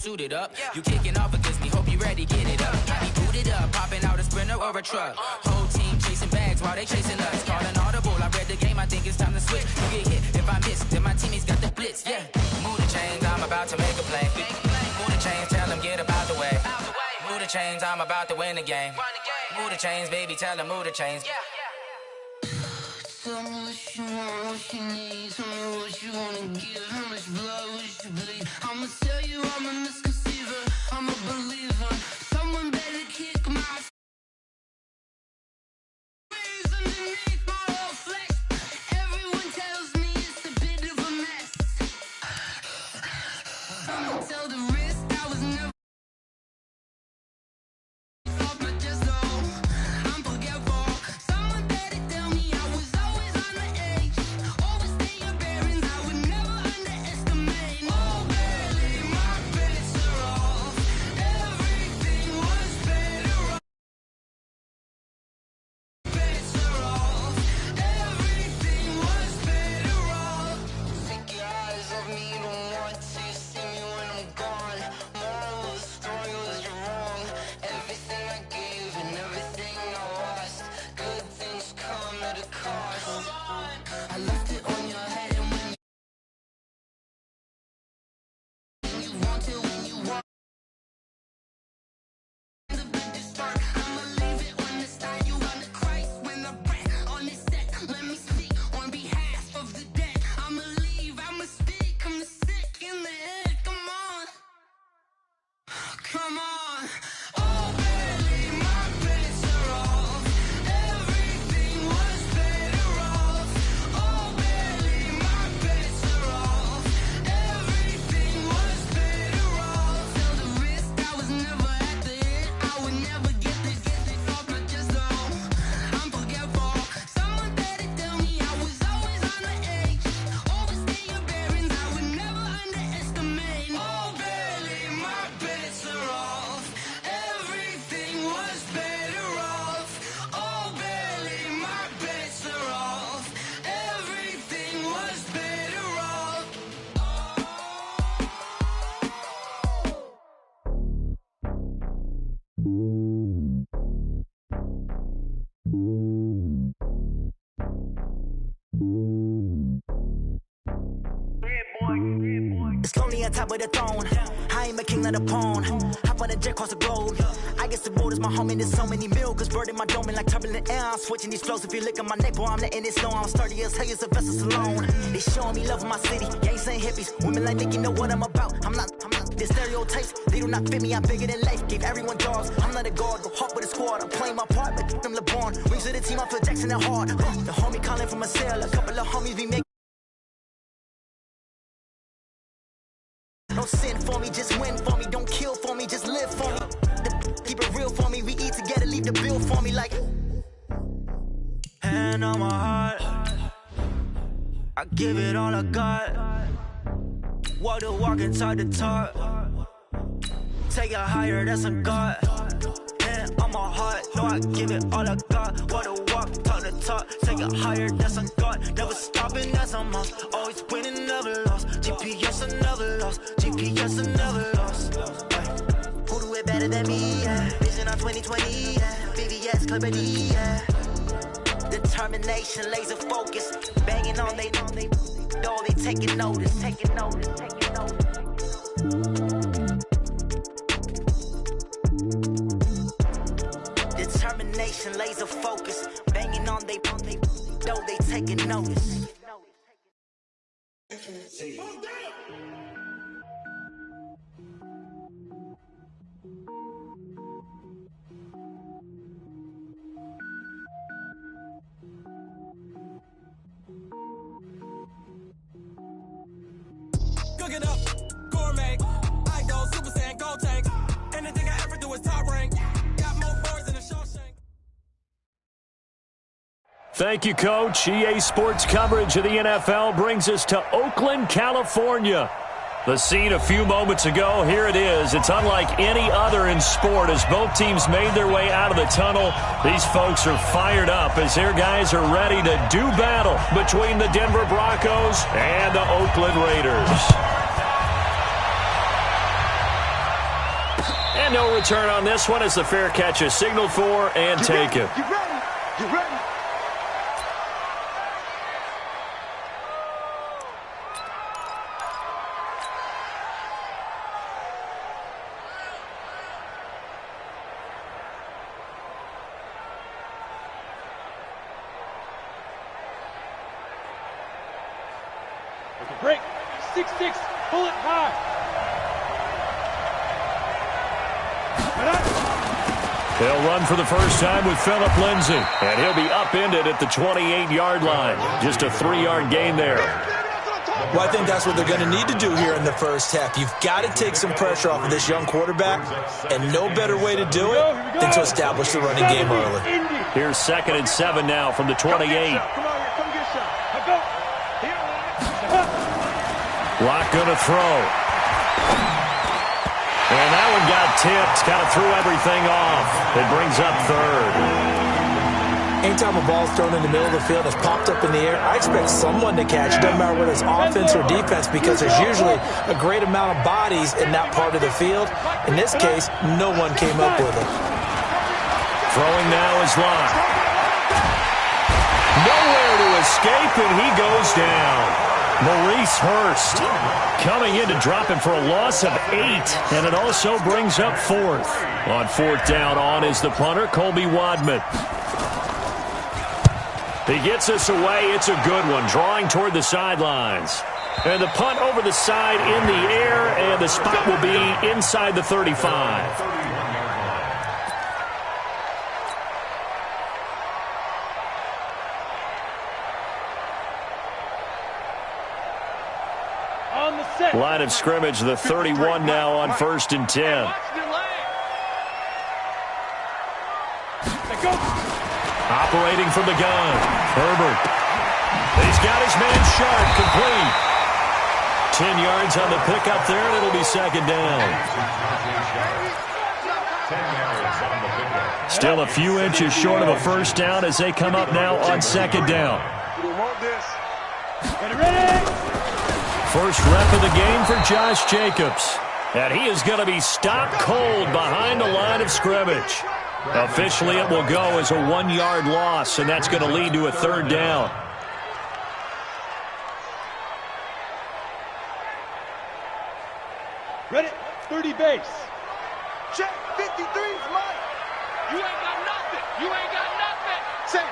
Suited up, you kicking off against me, hope you ready, get it up. I be booted up, popping out a Sprinter or a truck. Whole team chasing bags while they chasing us. Calling audible, I read the game, I think it's time to switch. You get hit, if I miss, then my teammates got the blitz, yeah. Move the chains, I'm about to make a play. Move the chains, tell them get about the way. Move the chains, I'm about to win the game. Move the chains, baby, tell them move the chains. Tell me what you want, what you need. Tell me what you wanna give. How much blood would you bleed? I'ma tell you I'm a misconceiver. I'm a believer. Someone better kick my face underneath my whole flesh. Everyone tells me it's a bit of a mess. I'ma tell the wrist I was never off my chest though. I'm forgetful. Someone better tell me I was always on the edge. Always stay your bearings, I would never underestimate. Oh, barely, my bets are off. Everything was better off. Bets are off. Everything was better off. Take your eyes off me, you don't want to see me when I'm gone. Moral of the story was you're wrong. Everything I gave and everything I lost. Good things come at a cost. I left it on your head and when you want it, when you want the bed to start, I'ma leave it on the side. You on the Christ when I breath on this set. Let me speak on behalf of the dead. I'ma leave, I'ma speak, I'm the sick in the head. Come on, come on. Oh, barely, my bets are off. Everything was better off. Oh, barely, my bets are off. Everything was better off. Tell the wrist I was never at the hit. I would never get this off my chest though. I'm forgetful. Someone better tell me I was always on the edge. Always stay your bearings, I would never underestimate. Oh, barely, my bets are off. Everything was better off. Oh, barely, my bets are off. Everything was better off. It's lonely on top of the throne. I ain't a king of the pawn. Hop on a jet across the globe. I guess the road is my home and there's so many miracles. Bird in my dome and like turbulent air. I'm switching these flows. If you look at my neck, boy, I'm letting it slow. I'm sturdy as hell as a vessel alone. They showing me love in my city. Gangsta hippies. Women like Nick, you know what I'm about. I'm not. The stereotypes, they do not fit me. I'm bigger than life. Gave everyone dogs. I'm not a guard, but hawk with a squad. I'm playing my part, but I'm LeBron. Wings of the team, I feel Jackson and hard. The homie calling from a cell. A couple of homies be making. Don't sin for me, just win for me. Don't kill for me, just live for me. Keep it real for me. We eat together, leave the bill for me like. Hand on my heart, I give it all I got. Walk the walk and talk the talk. Take it higher, that's a God. Hand on my heart, no, I give it all I got. Walk the walk, talk the talk. Take it higher, that's a God. Never stopping, that's a must. Always winning, never lost. GPS, I never lost. GPS, I never lost. Who do it better than me? Yeah. Vision on 2020, yeah. VVS, Clarity, yeah. Determination, laser focus. Banging on they know they taking notice, taking notice, taking notice. Determination, laser focus. Banging on they know they taking notice. Cook it up, gourmet. I go Super Saiyan, go tank. Anything I ever do is top rank. Got more boards than a Shawshank. Thank you, Coach. EA Sports coverage of the NFL brings us to Oakland, California. The scene a few moments ago, here it is. It's unlike any other in sport as both teams made their way out of the tunnel. These folks are fired up as their guys are ready to do battle between the Denver Broncos and the Oakland Raiders. And no return on this one as the fair catch is signaled for and taken. You ready? You ready? Break. 6-6. Pull it high. He'll run for the first time with Phillip Lindsay. And he'll be upended at the 28-yard line. Just a 3-yard gain there. Well, I think that's what they're going to need to do here in the first half. You've got to take some pressure off of this young quarterback, and no better way to do it than to establish the running game early. Here's 2nd and 7 now from the 28. Come on here. Come get shot. Now go. Locke going to throw. And that one got tipped. Kind of threw everything off. It brings up 3rd. Anytime a ball's thrown in the middle of the field, it's popped up in the air, I expect someone to catch it. Doesn't matter whether it's offense or defense, because there's usually a great amount of bodies in that part of the field. In this case, no one came up with it. Throwing now is Locke. Nowhere to escape, and he goes down. Maurice Hurst coming in to drop him for a loss of 8, and it also brings up 4th. On 4th down on is the punter, Colby Wadman. He gets us away. It's a good one, drawing toward the sidelines. And the punt over the side in the air, and the spot will be inside the 35. Line of scrimmage, the 31 now on 1st and 10. Operating from the gun, Herbert. He's got his man Sharp, complete. 10 yards on the pickup there, and it'll be 2nd down. Still a few inches short of a first down as they come up now on 2nd down. First rep of the game for Josh Jacobs. And he is going to be stopped cold behind the line of scrimmage. Officially, it will go as a 1-yard loss, and that's going to lead to a 3rd down. Ready? 30 base. Check 53's Mike. You ain't got nothing. You ain't got nothing. Say.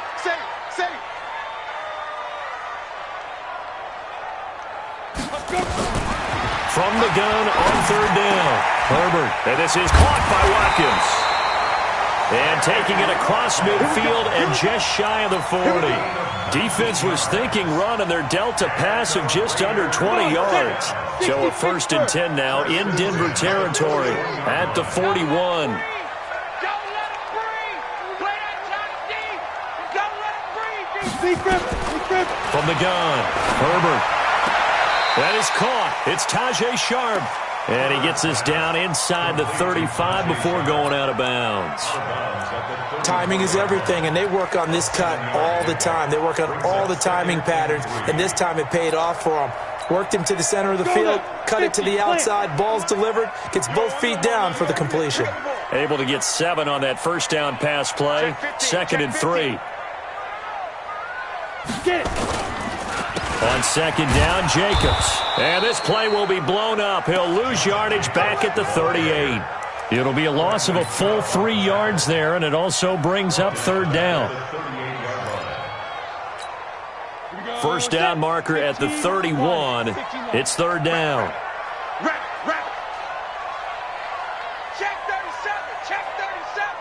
From the gun on 3rd down, Herbert. And this is caught by Watkins. And taking it across midfield and just shy of the 40. Defense was thinking run, and they're dealt a pass of just under 20 yards. So a 1st and 10 now in Denver territory at the 41. From the gun, Herbert. That is caught. It's Tajay Sharp. And he gets us down inside the 35 before going out of bounds. Timing is everything, and they work on this cut all the time. They work on all the timing patterns, and this time it paid off for them. Worked him to the center of the field, cut it to the outside, ball's delivered, gets both feet down for the completion. Able to get 7 on that first down pass play. 2nd and 3. Get it. On 2nd down, Jacobs. And this play will be blown up. He'll lose yardage back at the 38. It'll be a loss of a full 3 yards there, and it also brings up 3rd down. First down marker at the 31. It's 3rd down. Check 37. Check 37.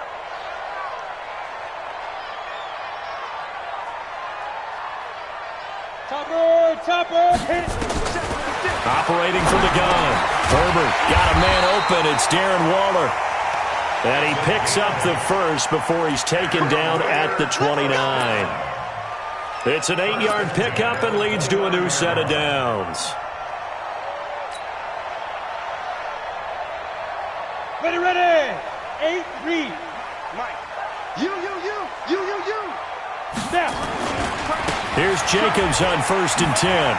Topper, hit it. Operating from the gun. Herbert got a man open. It's Darren Waller. And he picks up the first before he's taken down at the 29. It's an 8-yard pickup and leads to a new set of downs. Ready. 8 read. Mike. You. Now. Here's Jacobs on 1st and 10.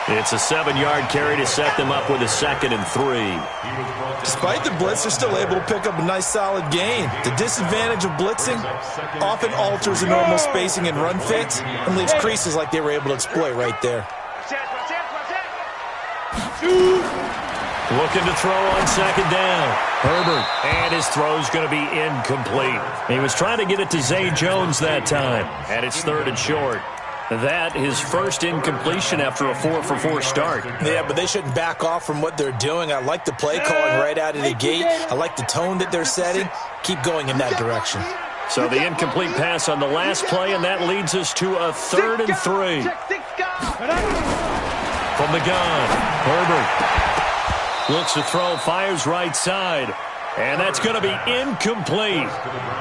It's a 7-yard carry to set them up with a 2nd and 3. Despite the blitz, they're still able to pick up a nice solid gain. The disadvantage of blitzing often alters the normal spacing and run fits and leaves creases like they were able to exploit right there. Looking to throw on 2nd down. Herbert, and his throw's going to be incomplete. He was trying to get it to Zay Jones that time, and it's 3rd and short. That his first incompletion after a 4-for-4 start. Yeah, but they shouldn't back off from what they're doing. I like the play calling right out of the gate. I like the tone that they're setting. Keep going in that direction. So the incomplete pass on the last play, and that leads us to a 3rd and 3. From the gun, Herbert looks to throw, fires right side. And that's going to be incomplete.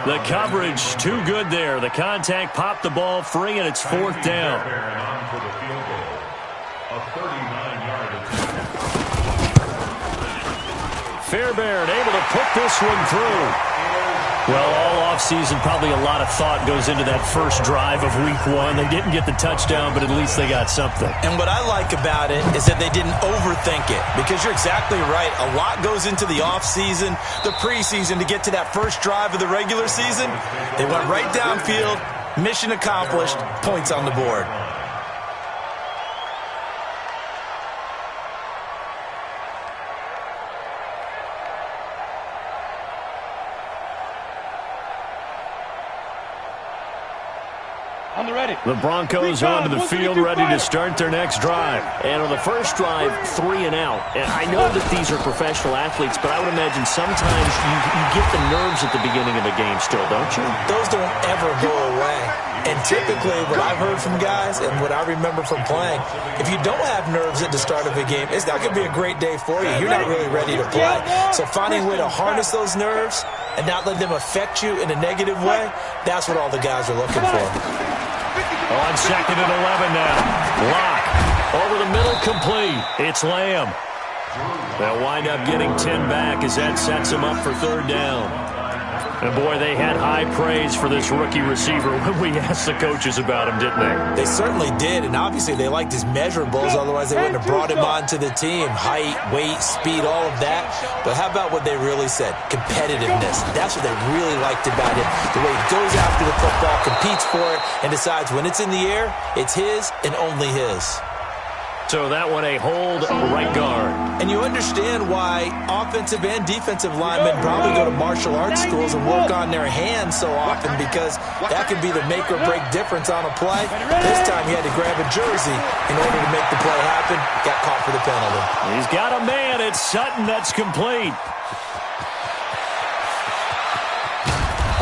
The coverage too good there. The contact popped the ball free, and it's 4th down. Fairbairn able to put this one through. Well, all offseason, probably a lot of thought goes into that first drive of Week 1. They didn't get the touchdown, but at least they got something. And what I like about it is that they didn't overthink it, because you're exactly right. A lot goes into the offseason, the preseason to get to that first drive of the regular season. They went right downfield, mission accomplished, points on the board. The Broncos onto the field, ready to start their next drive. And on the first drive, 3 and out. And I know that these are professional athletes, but I would imagine sometimes you get the nerves at the beginning of a game still, don't you? Those don't ever go away. And typically, what I've heard from guys and what I remember from playing, if you don't have nerves at the start of a game, it's not going to be a great day for you. You're not really ready to play. So finding a way to harness those nerves and not let them affect you in a negative way, that's what all the guys are looking for. On 2nd and 11 now. Lock over the middle, complete. It's Lamb. They'll wind up getting 10 back as that sets them up for 3rd down. And, boy, they had high praise for this rookie receiver when we asked the coaches about him, didn't they? They certainly did, and obviously they liked his measurables, otherwise they wouldn't have brought him onto the team. Height, weight, speed, all of that. But how about what they really said? Competitiveness. That's what they really liked about him. The way he goes after the football, competes for it, and decides when it's in the air, it's his and only his. So that one a hold right guard. And you understand why offensive and defensive linemen probably go to martial arts schools and work on their hands so often, because that can be the make or break difference on a play. This time he had to grab a jersey in order to make the play happen. Got caught for the penalty. He's got a man. It's Sutton. That's complete.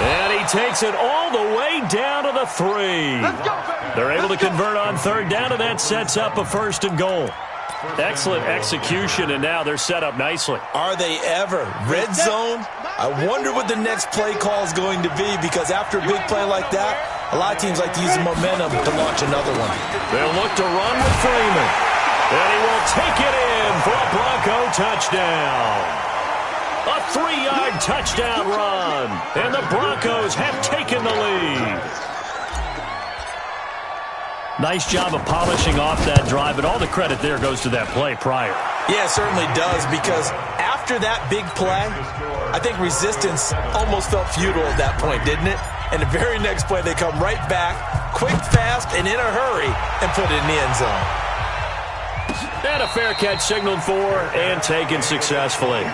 And he takes it all the way down to the 3. They're able to convert on 3rd down, and that sets up a 1st and goal. Excellent execution, and now they're set up nicely. Are they ever? Red zone? I wonder what the next play call is going to be, because after a big play like that, a lot of teams like to use the momentum to launch another one. They'll look to run with Freeman. And he will take it in for a Bronco touchdown. A 3-yard touchdown run, and the Broncos have taken the lead. Nice job of polishing off that drive, but all the credit there goes to that play prior. Yeah, it certainly does, because after that big play, I think resistance almost felt futile at that point, didn't it? And the very next play, they come right back, quick, fast, and in a hurry, and put it in the end zone. And a fair catch signaled for and taken successfully.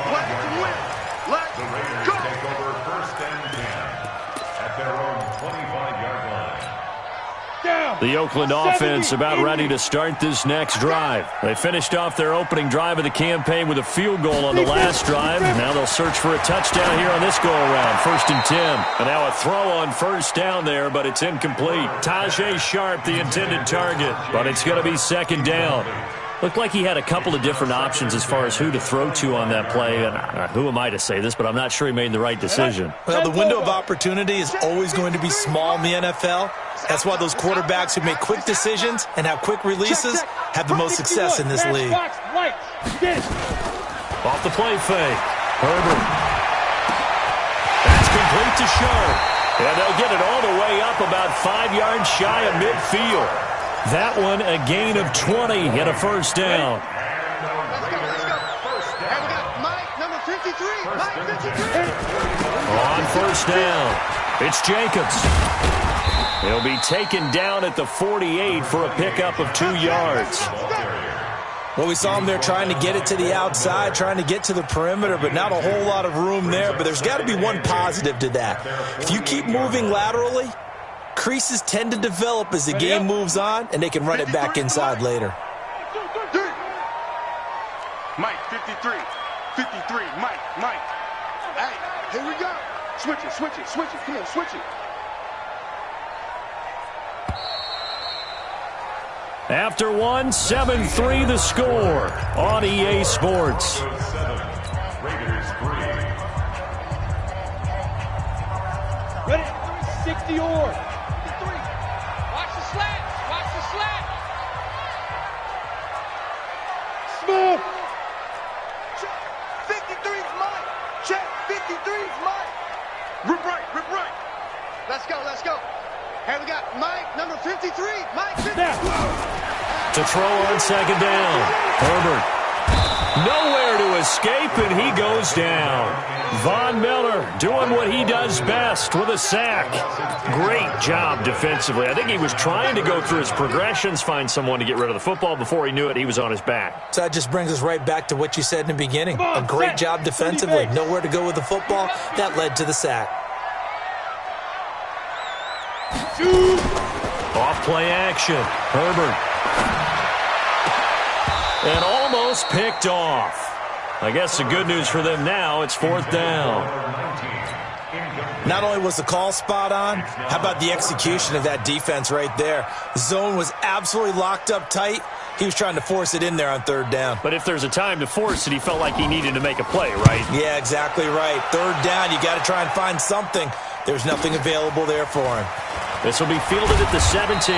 The Oakland offense about ready to start this next drive. They finished off their opening drive of the campaign with a field goal on the last drive. Now they'll search for a touchdown here on this go-around. 1st and 10. And now a throw on 1st down there, but it's incomplete. Tajay Sharp, the intended target, but it's going to be 2nd down. Looked like he had a couple of different options as far as who to throw to on that play. And who am I to say this, but I'm not sure he made the right decision. Well, the window of opportunity is always going to be small in the NFL. That's why those quarterbacks who make quick decisions and have quick releases have the most success in this league. Off the play fake. Herbert. That's complete to Sharp. And they'll get it all the way up about 5 yards shy of midfield. That one a gain of 20 and a first down. On first down, it's Jacobs. He'll be taken down at the 48 for a pickup of 2 yards. Well, we saw him there trying to get it to the outside, trying to get to the perimeter, but not a whole lot of room there. But there's got to be one positive to that. If you keep moving laterally, creases tend to develop as the game moves on, and they can run it back inside later. Mike, 53. 53, Mike. Hey, here we go. Switch it. Come on, switch it. After one, 7-3 the score on EA Sports. Ready? 60 or 53. Watch the slat. Smooth. Check. 53's Mike. Check. 53's Mike. Rip right. Let's go. Hey, we got Mike, number 53. Mike, 53. To throw on second down. Herbert. Nowhere to escape, and he goes down. Von Miller doing what he does best with a sack. Great job defensively. I think he was trying to go through his progressions, find someone to get rid of the football. Before he knew it, he was on his back. So that just brings us right back to what you said in the beginning. A great job defensively. Nowhere to go with the football. That led to the sack. Off play action. Herbert. And almost picked off. I guess the good news for them now, it's fourth down. Not only was the call spot on, how about the execution of that defense right there? The zone was absolutely locked up tight. He was trying to force it in there on third down. But if there's a time to force it, he felt like he needed to make a play, right? Yeah, exactly right. Third down, you got to try and find something. There's nothing available there for him. This will be fielded at the 17.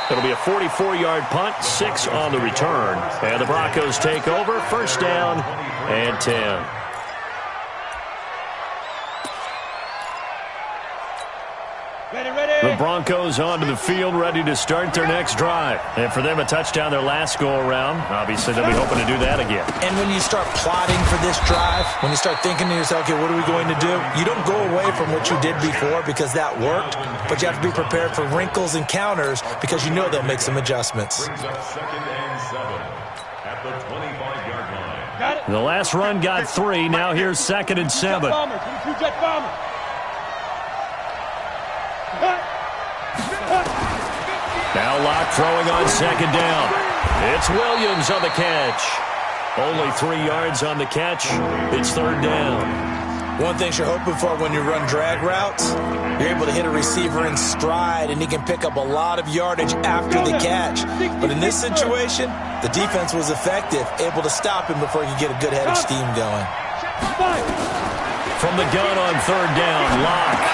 It'll be a 44-yard punt, 6 on the return. And the Broncos take over, first down and 10. The Broncos onto the field, ready to start their next drive. And for them, a touchdown their last go-around. Obviously, they'll be hoping to do that again. And when you start plotting for this drive, when you start thinking to yourself, okay, what are we going to do? You don't go away from what you did before because that worked, but you have to be prepared for wrinkles and counters because you know they'll make some adjustments. The last run got 3. Now here's 2nd and 7. Now Locke throwing on second down. It's Williams on the catch. Only 3 yards on the catch. It's third down. One thing you're hoping for when you run drag routes, you're able to hit a receiver in stride, and he can pick up a lot of yardage after the catch. But in this situation, the defense was effective, able to stop him before he could get a good head of steam going. From the gun on third down, Locke.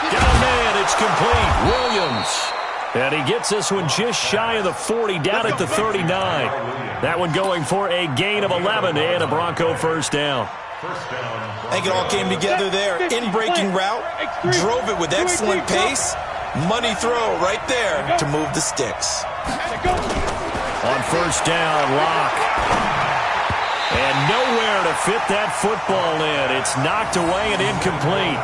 Got a man, it's complete. Williams. And he gets this one just shy of the 40, down at the 39. That one going for a gain of 11 and a Bronco first down. I think it all came together there. In-breaking route, drove it with excellent pace. Money throw right there to move the sticks. On first down, Locke. And nowhere to fit that football in. It's knocked away and incomplete.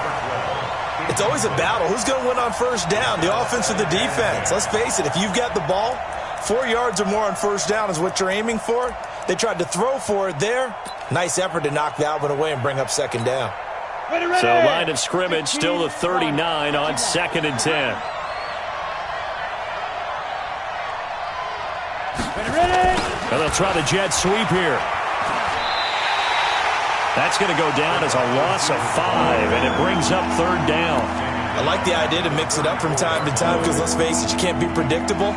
It's always a battle. Who's going to win on first down, the offense or the defense? Let's face it, if you've got the ball, 4 yards or more on first down is what you're aiming for. They tried to throw for it there. Nice effort to knock that one away and bring up second down. So line of scrimmage still the 39 on 2nd and 10. And they'll try the jet sweep here. That's going to go down as a loss of 5, and it brings up third down. I like the idea to mix it up from time to time because, let's face it, you can't be predictable.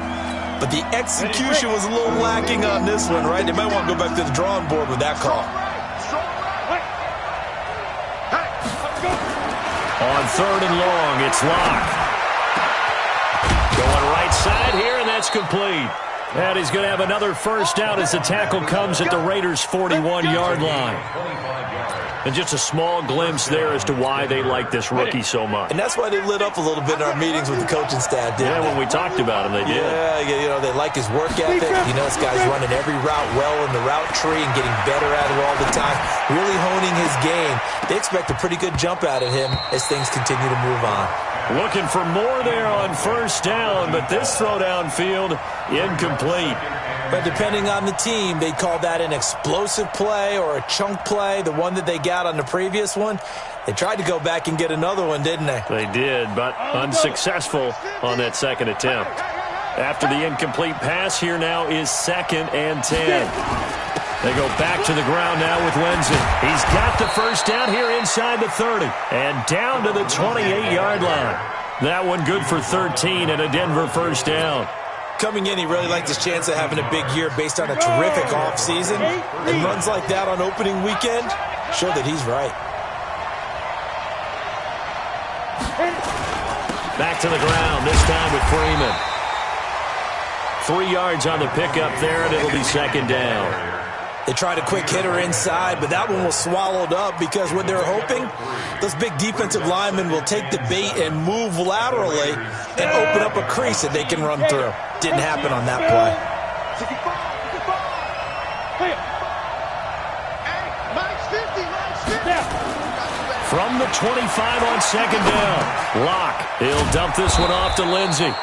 But the execution was a little lacking on this one, right? They might want to go back to the drawing board with that call. On third and long, it's Locke. Going right side here, and that's complete. And he's going to have another first down as the tackle comes at the Raiders' 41-yard line. And just a small glimpse there as to why they like this rookie so much. And that's why they lit up a little bit in our meetings with the coaching staff, didn't they? Yeah, when we talked about him, they did. Yeah, they like his work ethic. This guy's running every route well in the route tree and getting better at it all the time, really honing his game. They expect a pretty good jump out of him as things continue to move on. Looking for more there on first down, but this throw downfield, incomplete. But depending on the team, they call that an explosive play or a chunk play, the one that they got on the previous one. They tried to go back and get another one, didn't they? They did, but unsuccessful on that second attempt. After the incomplete pass, here now is 2nd and 10. They go back to the ground now with Wenzel. He's got the first down here inside the 30 and down to the 28-yard line. That one good for 13 and a Denver first down. Coming in, he really liked his chance of having a big year based on a terrific offseason. And runs like that on opening weekend show that he's right. Back to the ground, this time with Freeman. 3 yards on the pickup there, and it'll be 2nd down. They tried a quick hitter inside, but that one was swallowed up because what they're hoping, those big defensive linemen will take the bait and move laterally and open up a crease that they can run through. Didn't happen on that play. From the 25 on 2nd down, Locke. He'll dump this one off to Lindsey.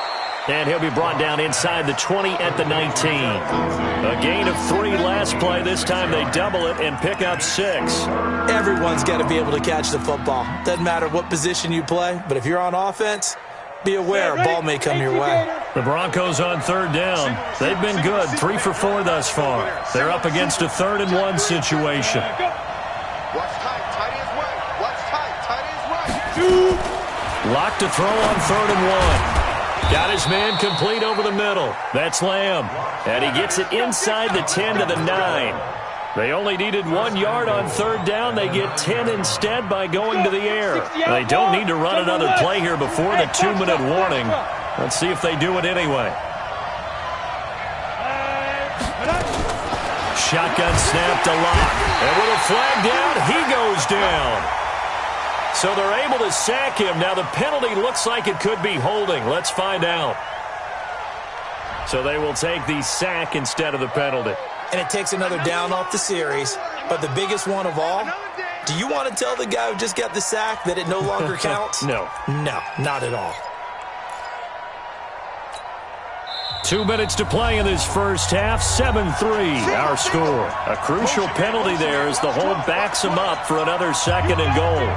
And he'll be brought down inside the 20 at the 19. A gain of 3 last play. This time they double it and pick up 6. Everyone's got to be able to catch the football. Doesn't matter what position you play, but if you're on offense, be aware a ball may come your way. The Broncos on 3rd down. They've been good, 3 for 4 thus far. They're up against a 3rd and 1 situation. Watch tight, tight ends right. Watch tight, tight ends right. Locke to throw on 3rd and 1. Got his man complete over the middle. That's Lamb. And he gets it inside the 10 to the 9. They only needed 1 yard on 3rd down. They get 10 instead by going to the air. They don't need to run another play here before the 2-minute warning. Let's see if they do it anyway. Shotgun snap to Locke. And with a flag down, he goes down. So they're able to sack him. Now the penalty looks like it could be holding. Let's find out. So they will take the sack instead of the penalty. And it takes another down off the series. But the biggest one of all, do you want to tell the guy who just got the sack that it no longer counts? No. No, not at all. 2 minutes to play in this first half. 7-3 our score. A crucial penalty there as the hold backs him up for another 2nd and goal.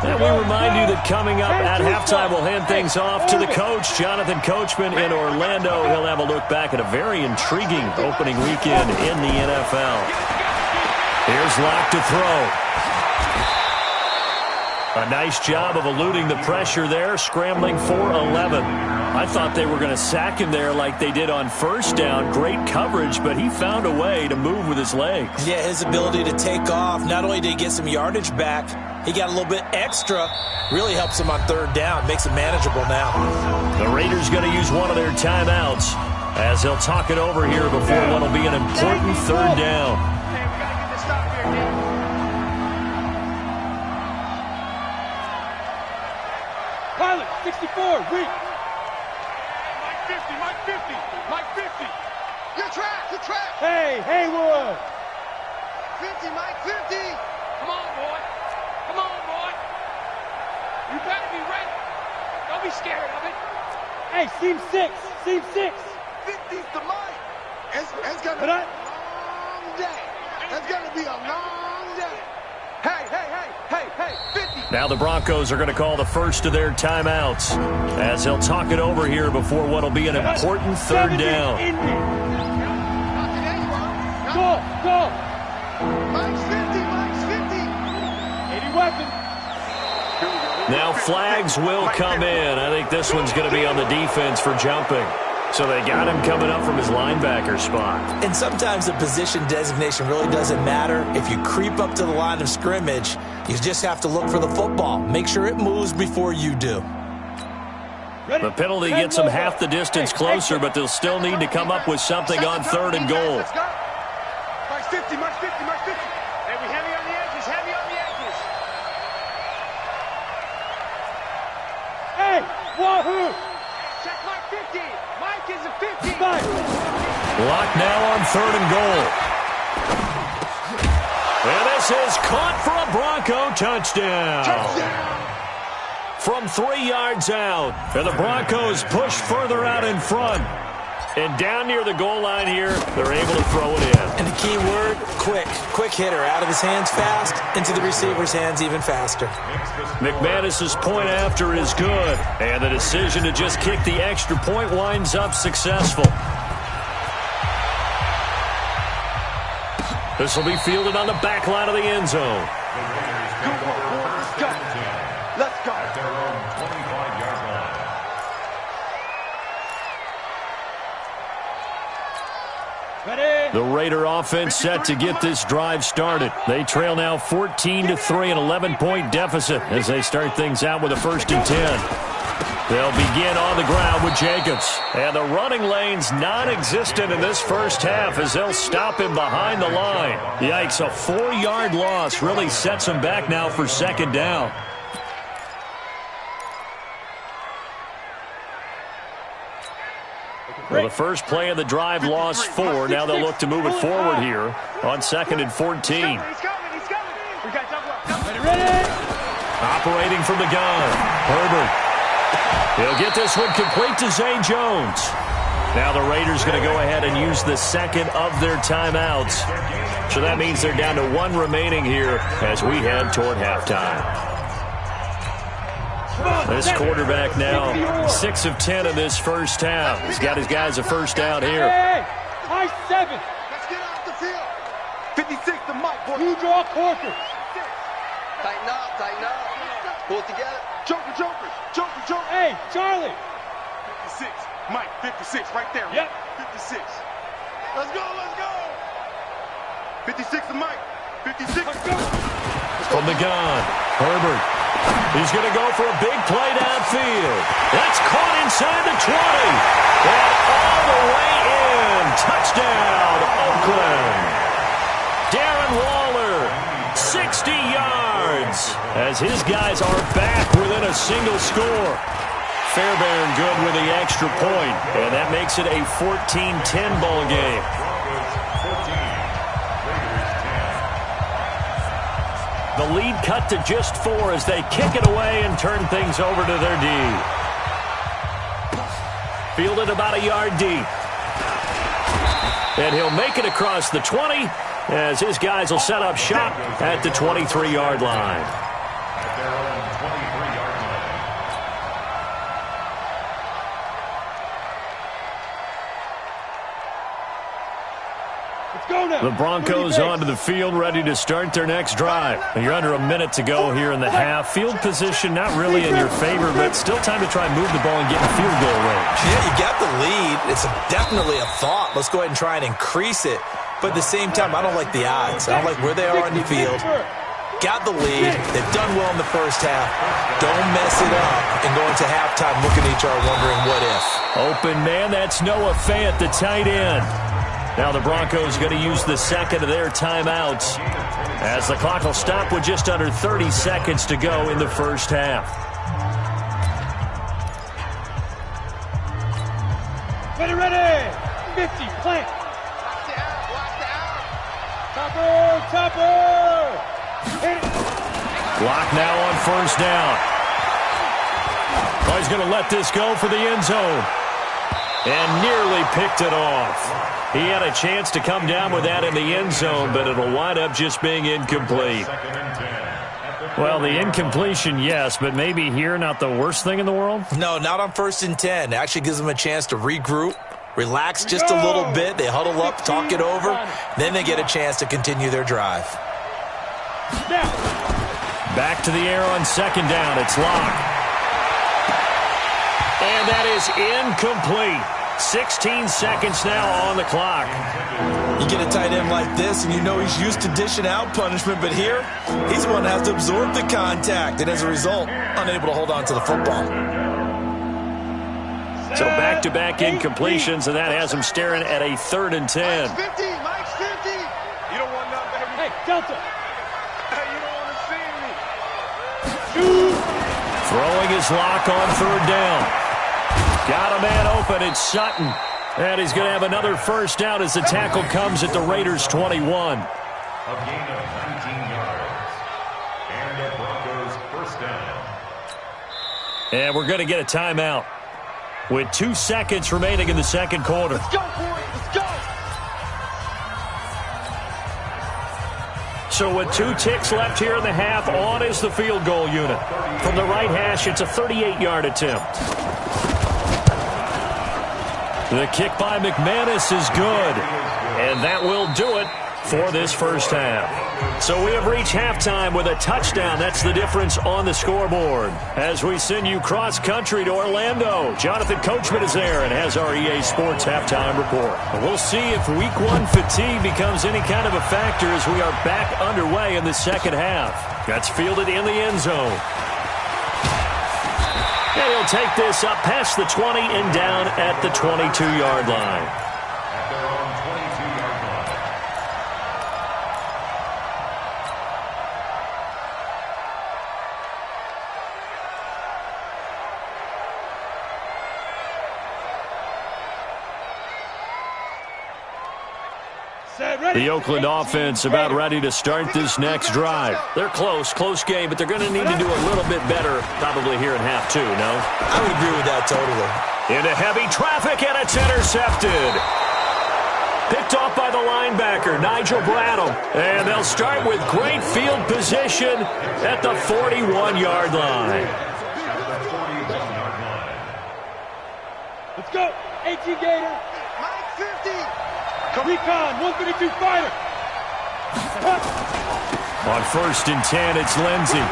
And we remind you that coming up at halftime, we'll hand things off to the coach, Jonathan Coachman in Orlando. He'll have a look back at a very intriguing opening weekend in the NFL. Here's Locke to throw. A nice job of eluding the pressure there, scrambling for 11. I thought they were going to sack him there like they did on 1st down. Great coverage, but he found a way to move with his legs. Yeah, his ability to take off, not only did he get some yardage back, he got a little bit extra. Really helps him on 3rd down, makes it manageable now. The Raiders going to use one of their timeouts as they'll talk it over here before what will be an important 3rd down. Hey, we got to get this stop here, man. Pilot, 64, reach. Mike 50, Mike 50, Mike 50. You're trapped, you're trapped. Hey, Haywood. 50, Mike 50. Come on, boy. Come on, boy. You better be ready. Don't be scared of it. Hey, seam 6, seam 6. 50's the Mike. It's going to be a long day. It's going to be a long day. Hey, 50. Now the Broncos are going to call the first of their timeouts as they'll talk it over here before what will be an important 3rd down. Go. Mike's 50, Mike's 50. 80 weapons. Now flags will come in. I think this one's going to be on the defense for jumping. So they got him coming up from his linebacker spot. And sometimes the position designation really doesn't matter. If you creep up to the line of scrimmage, you just have to look for the football. Make sure it moves before you do. The penalty gets them half the distance closer, but they'll still need to come up with something on 3rd and goal. Mike's 50, Mike's 50, Mike's 50. Hey, we heavy on the edges, heavy on Lock now on 3rd and goal. And this is caught for a Bronco touchdown. From 3 yards out. And the Broncos push further out in front. And down near the goal line here, they're able to throw it in. And the key word, quick. Quick hitter. Out of his hands fast, into the receiver's hands even faster. McManus's point after is good. And the decision to just kick the extra point winds up successful. This will be fielded on the back line of the end zone. Good work, boys. Let's go. Let's go. At their own 25-yard line. Ready? The Raider offense set to get this drive started. They trail now 14-3, an 11-point deficit as they start things out with a 1st and 10. They'll begin on the ground with Jacobs. And the running lane's non-existent in this first half as they'll stop him behind the line. Yikes, a 4-yard loss really sets him back now for 2nd down. Well, the first play of the drive lost 4. Now they'll look to move it forward here on 2nd and 14. He's coming. He's coming. We got double up. Ready? Operating from the gun, Herbert. He'll get this one complete to Zay Jones. Now the Raiders going to go ahead and use the 2nd of their timeouts. So that means they're down to 1 remaining here as we head toward halftime. This quarterback now 6 of 10 in this first half. He's got his guys a 1st down here. Hey, high 7. Let's get off the field. 56 to Mike, boy. You draw Corker. Tighten up, tighten up. Pull it together. Joker, Joker, Joker, Joker. Hey, Charlie. 56. Mike, 56, right there. Yep. 56. Let's go, let's go. 56 to Mike. 56. Let's go. From the gun, Herbert. He's going to go for a big play downfield. That's caught inside the 20. And all the way in. Touchdown, Oakland. Darren Waller, 60 yards. As his guys are back within a single score. Fairbairn good with the extra point. And that makes it a 14-10 ball game. The lead cut to just 4 as they kick it away and turn things over to their D. Fielded about a yard deep. And he'll make it across the 20 as his guys will set up shop at the 23-yard line. At their own 23-yard line. Let's go now. The Broncos onto the field, ready to start their next drive. You're under a minute to go here in the half. Field position not really in your favor, but still time to try and move the ball and get in field goal range. Yeah, you got the lead. It's definitely a thought. Let's go ahead and try and increase it. But at the same time, I don't like the odds. I don't like where they are on the field. Got the lead. They've done well in the first half. Don't mess it up and go into halftime looking at each other wondering what if. Open man, that's Noah Fant, the tight end. Now the Broncos going to use the 2nd of their timeouts as the clock will stop with just under 30 seconds to go in the first half. Ready, ready. 50, plant. Watch the out, watch the out. Topper, topper. Hit it. Block now on 1st down. Oh, he's going to let this go for the end zone. And nearly picked it off. He had a chance to come down with that in the end zone, but it'll wind up just being incomplete. Well, the incompletion, yes, but maybe here not the worst thing in the world? No, not on 1st and 10. It actually gives them a chance to regroup, relax just a little bit. They huddle up, talk it over. Then they get a chance to continue their drive. Back to the air on 2nd down. It's Locke. And that is incomplete. 16 seconds now on the clock. You get a tight end like this, and you know he's used to dishing out punishment, but here, he's the one that has to absorb the contact, and as a result, unable to hold on to the football. So back-to-back incompletions, and that has him staring at a 3rd and 10. Mike's 50, Mike's 50. You don't want nothing. Hey, Delta. Hey, you don't want to see me. Throwing his Lock on 3rd down. Got a man open. It's Sutton. And he's going to have another first down as the tackle comes at the Raiders' 21. A gain of 19 yards. And the Broncos first down. And we're going to get a timeout with 2 seconds remaining in the second quarter. Let's go, boys. Let's go. So with 2 ticks left here in the half, on is the field goal unit. From the right hash, it's a 38-yard attempt. The kick by McManus is good. And that will do it for this first half. So we have reached halftime with a touchdown. That's the difference on the scoreboard. As we send you cross-country to Orlando, Jonathan Coachman is there and has our EA Sports halftime report. And we'll see if Week 1 fatigue becomes any kind of a factor as we are back underway in the second half. That's fielded in the end zone. And he'll take this up past the 20 and down at the 22-yard line. At their own 22-yard line. The Oakland offense about ready to start this next drive. They're close game, but they're going to need to do a little bit better probably here in half 2, no? I would agree with that totally. Into heavy traffic, and it's intercepted. Picked off by the linebacker, Nigel Bradham. And they'll start with great field position at the 41-yard line. Let's go. 18 Gator. Mike 50. Recon, 132 fighter. On 1st and 10, it's Lindsey.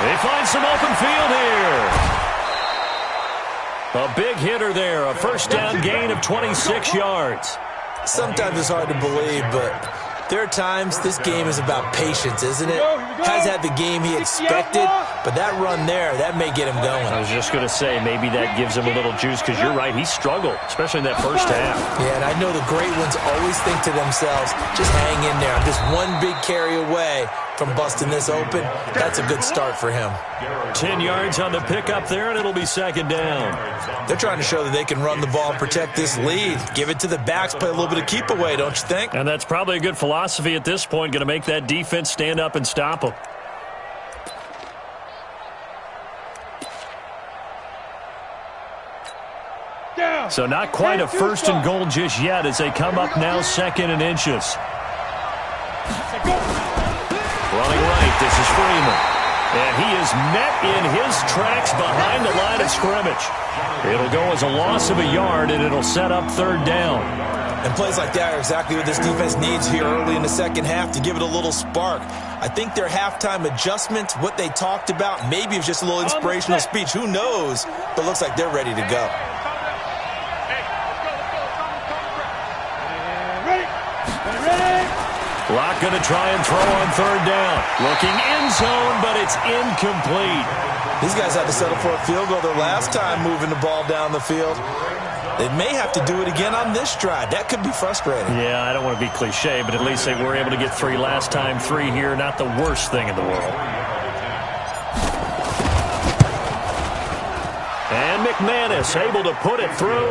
They find some open field here. A big hitter there, a first down gain of 26 yards. Sometimes it's hard to believe, but there are times this game is about patience, isn't it? Has had the game he expected, but that run there, that may get him going. I was just going to say, maybe that gives him a little juice, because you're right, he struggled, especially in that first half. Yeah, and I know the great ones always think to themselves, just hang in there. I'm just one big carry away from busting this open. That's a good start for him. 10 yards on the pickup there, and it'll be second down. They're trying to show that they can run the ball and protect this lead. Give it to the backs, play a little bit of keep away, don't you think? And that's probably a good philosophy at this point, going to make that defense stand up and stop them. So not quite a first and goal just yet as they come up now 2nd and inches. Running right, this is Freeman. And he is met in his tracks behind the line of scrimmage. It'll go as a loss of a yard, and it'll set up 3rd down. And plays like that are exactly what this defense needs here early in the second half to give it a little spark. I think their halftime adjustment, what they talked about, maybe it was just a little inspirational speech. Who knows? But looks like they're ready to go. Locke going to try and throw on 3rd down. Looking end zone, but it's incomplete. These guys had to settle for a field goal their last time moving the ball down the field. They may have to do it again on this drive. That could be frustrating. Yeah, I don't want to be cliche, but at least they were able to get 3 last time. 3 here, not the worst thing in the world. And McManus able to put it through.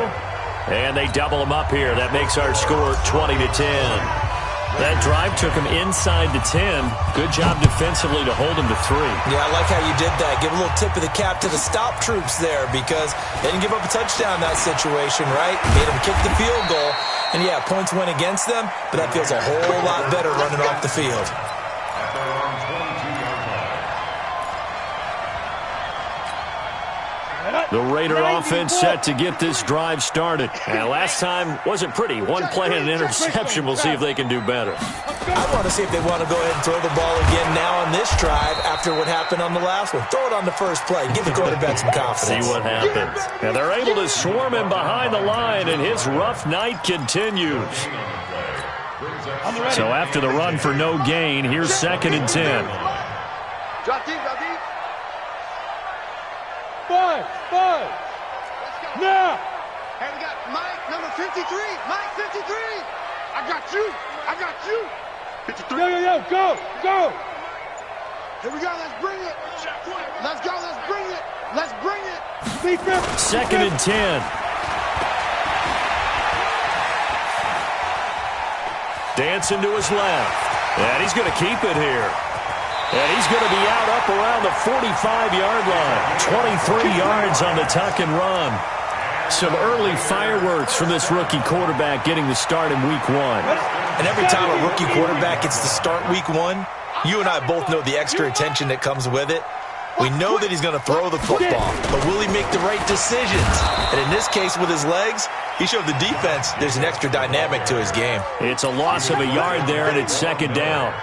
And they double him up here. That makes our score 20-10. That drive took him inside the 10. Good job defensively to hold him to 3. Yeah, I like how you did that. Give a little tip of the cap to the stop troops there because they didn't give up a touchdown in that situation, right? Made them kick the field goal. And, yeah, points went against them, but that feels a whole lot better running off the field. At their own 22-yard line. The Raider offense set to get this drive started. And last time wasn't pretty. One play and an interception. We'll see if they can do better. I want to see if they want to go ahead and throw the ball again now on this drive after what happened on the last one. Throw it on the first play. Give the quarterback some confidence. See what happens. And they're able to swarm him behind the line, and his rough night continues. So after the run for no gain, here's 2nd and 10. Drop deep, drop deep. 5. Now. Hey, we got Mike, number 53. Mike, 53. I got you. 53. Yo, go. Here we go. Let's bring it. Let's go. Let's bring it. 2nd and 10. Dancing to his left. And he's going to keep it here. And he's going to be out up around the 45-yard line. 23 yards on the tuck and run. Some early fireworks from this rookie quarterback getting the start in week 1. And every time a rookie quarterback gets to start week 1, you and I both know the extra attention that comes with it. We know that he's going to throw the football, but will he make the right decisions? And in this case, with his legs, he showed the defense there's an extra dynamic to his game. It's a loss of a yard there, and it's second down.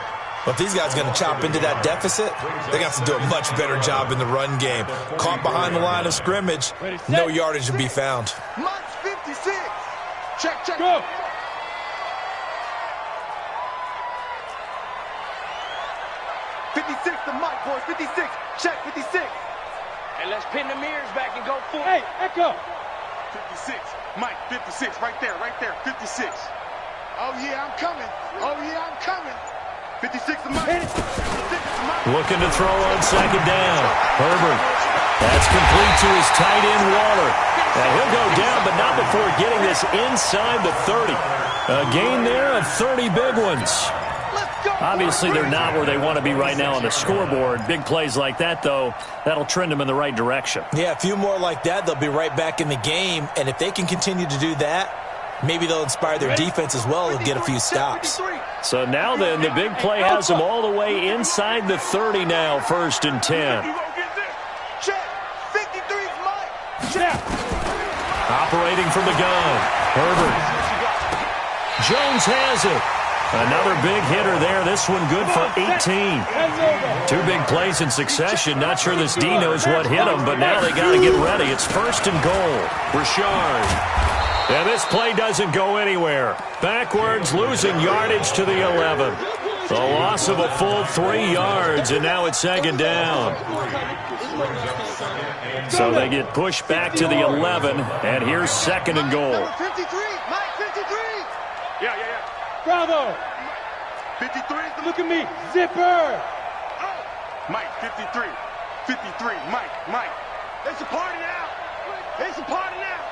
But if these guys are going to chop into that deficit, they're going to have to do a much better job in the run game. Caught behind the line of scrimmage, no yardage to be found. Mike's 56. Check, check. Go. The Mike, boys, 56. Check, 56. And let's pin the mirrors back and go full. Hey, Echo. 56. Mike, 56. Right there, 56. Oh, yeah, I'm coming. Oh, yeah, I'm coming. 56 to Mike. 56 to Mike. Looking to throw on second down. Herbert. That's complete to his tight end, Waller. And he'll go down, but not before getting this inside the 30. A gain there of 30 big ones. Obviously, they're not where they want to be right now on the scoreboard. Big plays like that, though, that'll trend them in the right direction. Yeah, a few more like that, they'll be right back in the game. And if they can continue to do that, maybe they'll inspire their defense as well and get a few stops. So now then, the big play has them all the way inside the 30 now, 1st and 10. Check. 53's Mike. Check. Operating from the gun. Herbert. Jones has it. Another big hitter there. This one good for 18. 2 big plays in succession. Not sure this D knows what hit him, but now they got to get ready. It's 1st and goal. Richard. And this play doesn't go anywhere. Backwards, losing yardage to the 11. The loss of a full 3 yards, and now it's second down. So they get pushed back to the 11, and here's 2nd and goal. Number 53, Mike 53. Yeah. Bravo. 53. Look at me. Zipper. Mike 53. 53. Mike. It's a party now. It's a party now.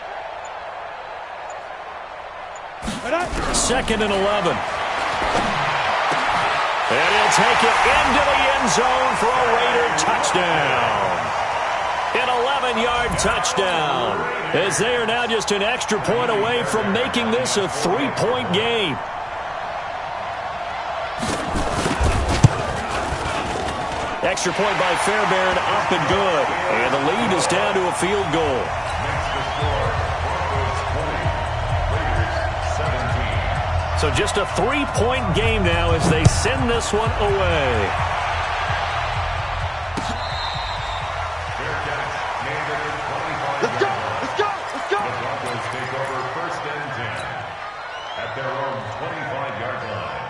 2nd and 11. And he'll take it into the end zone for a Raider touchdown. An 11-yard touchdown. As they are now just an extra point away from making this a 3-point game. Extra point by Fairbairn, up and good. And the lead is down to a field goal. So just a 3-point game now as they send this one away. Let's go. The Broncos take over 1st and 10 at their own 25-yard line.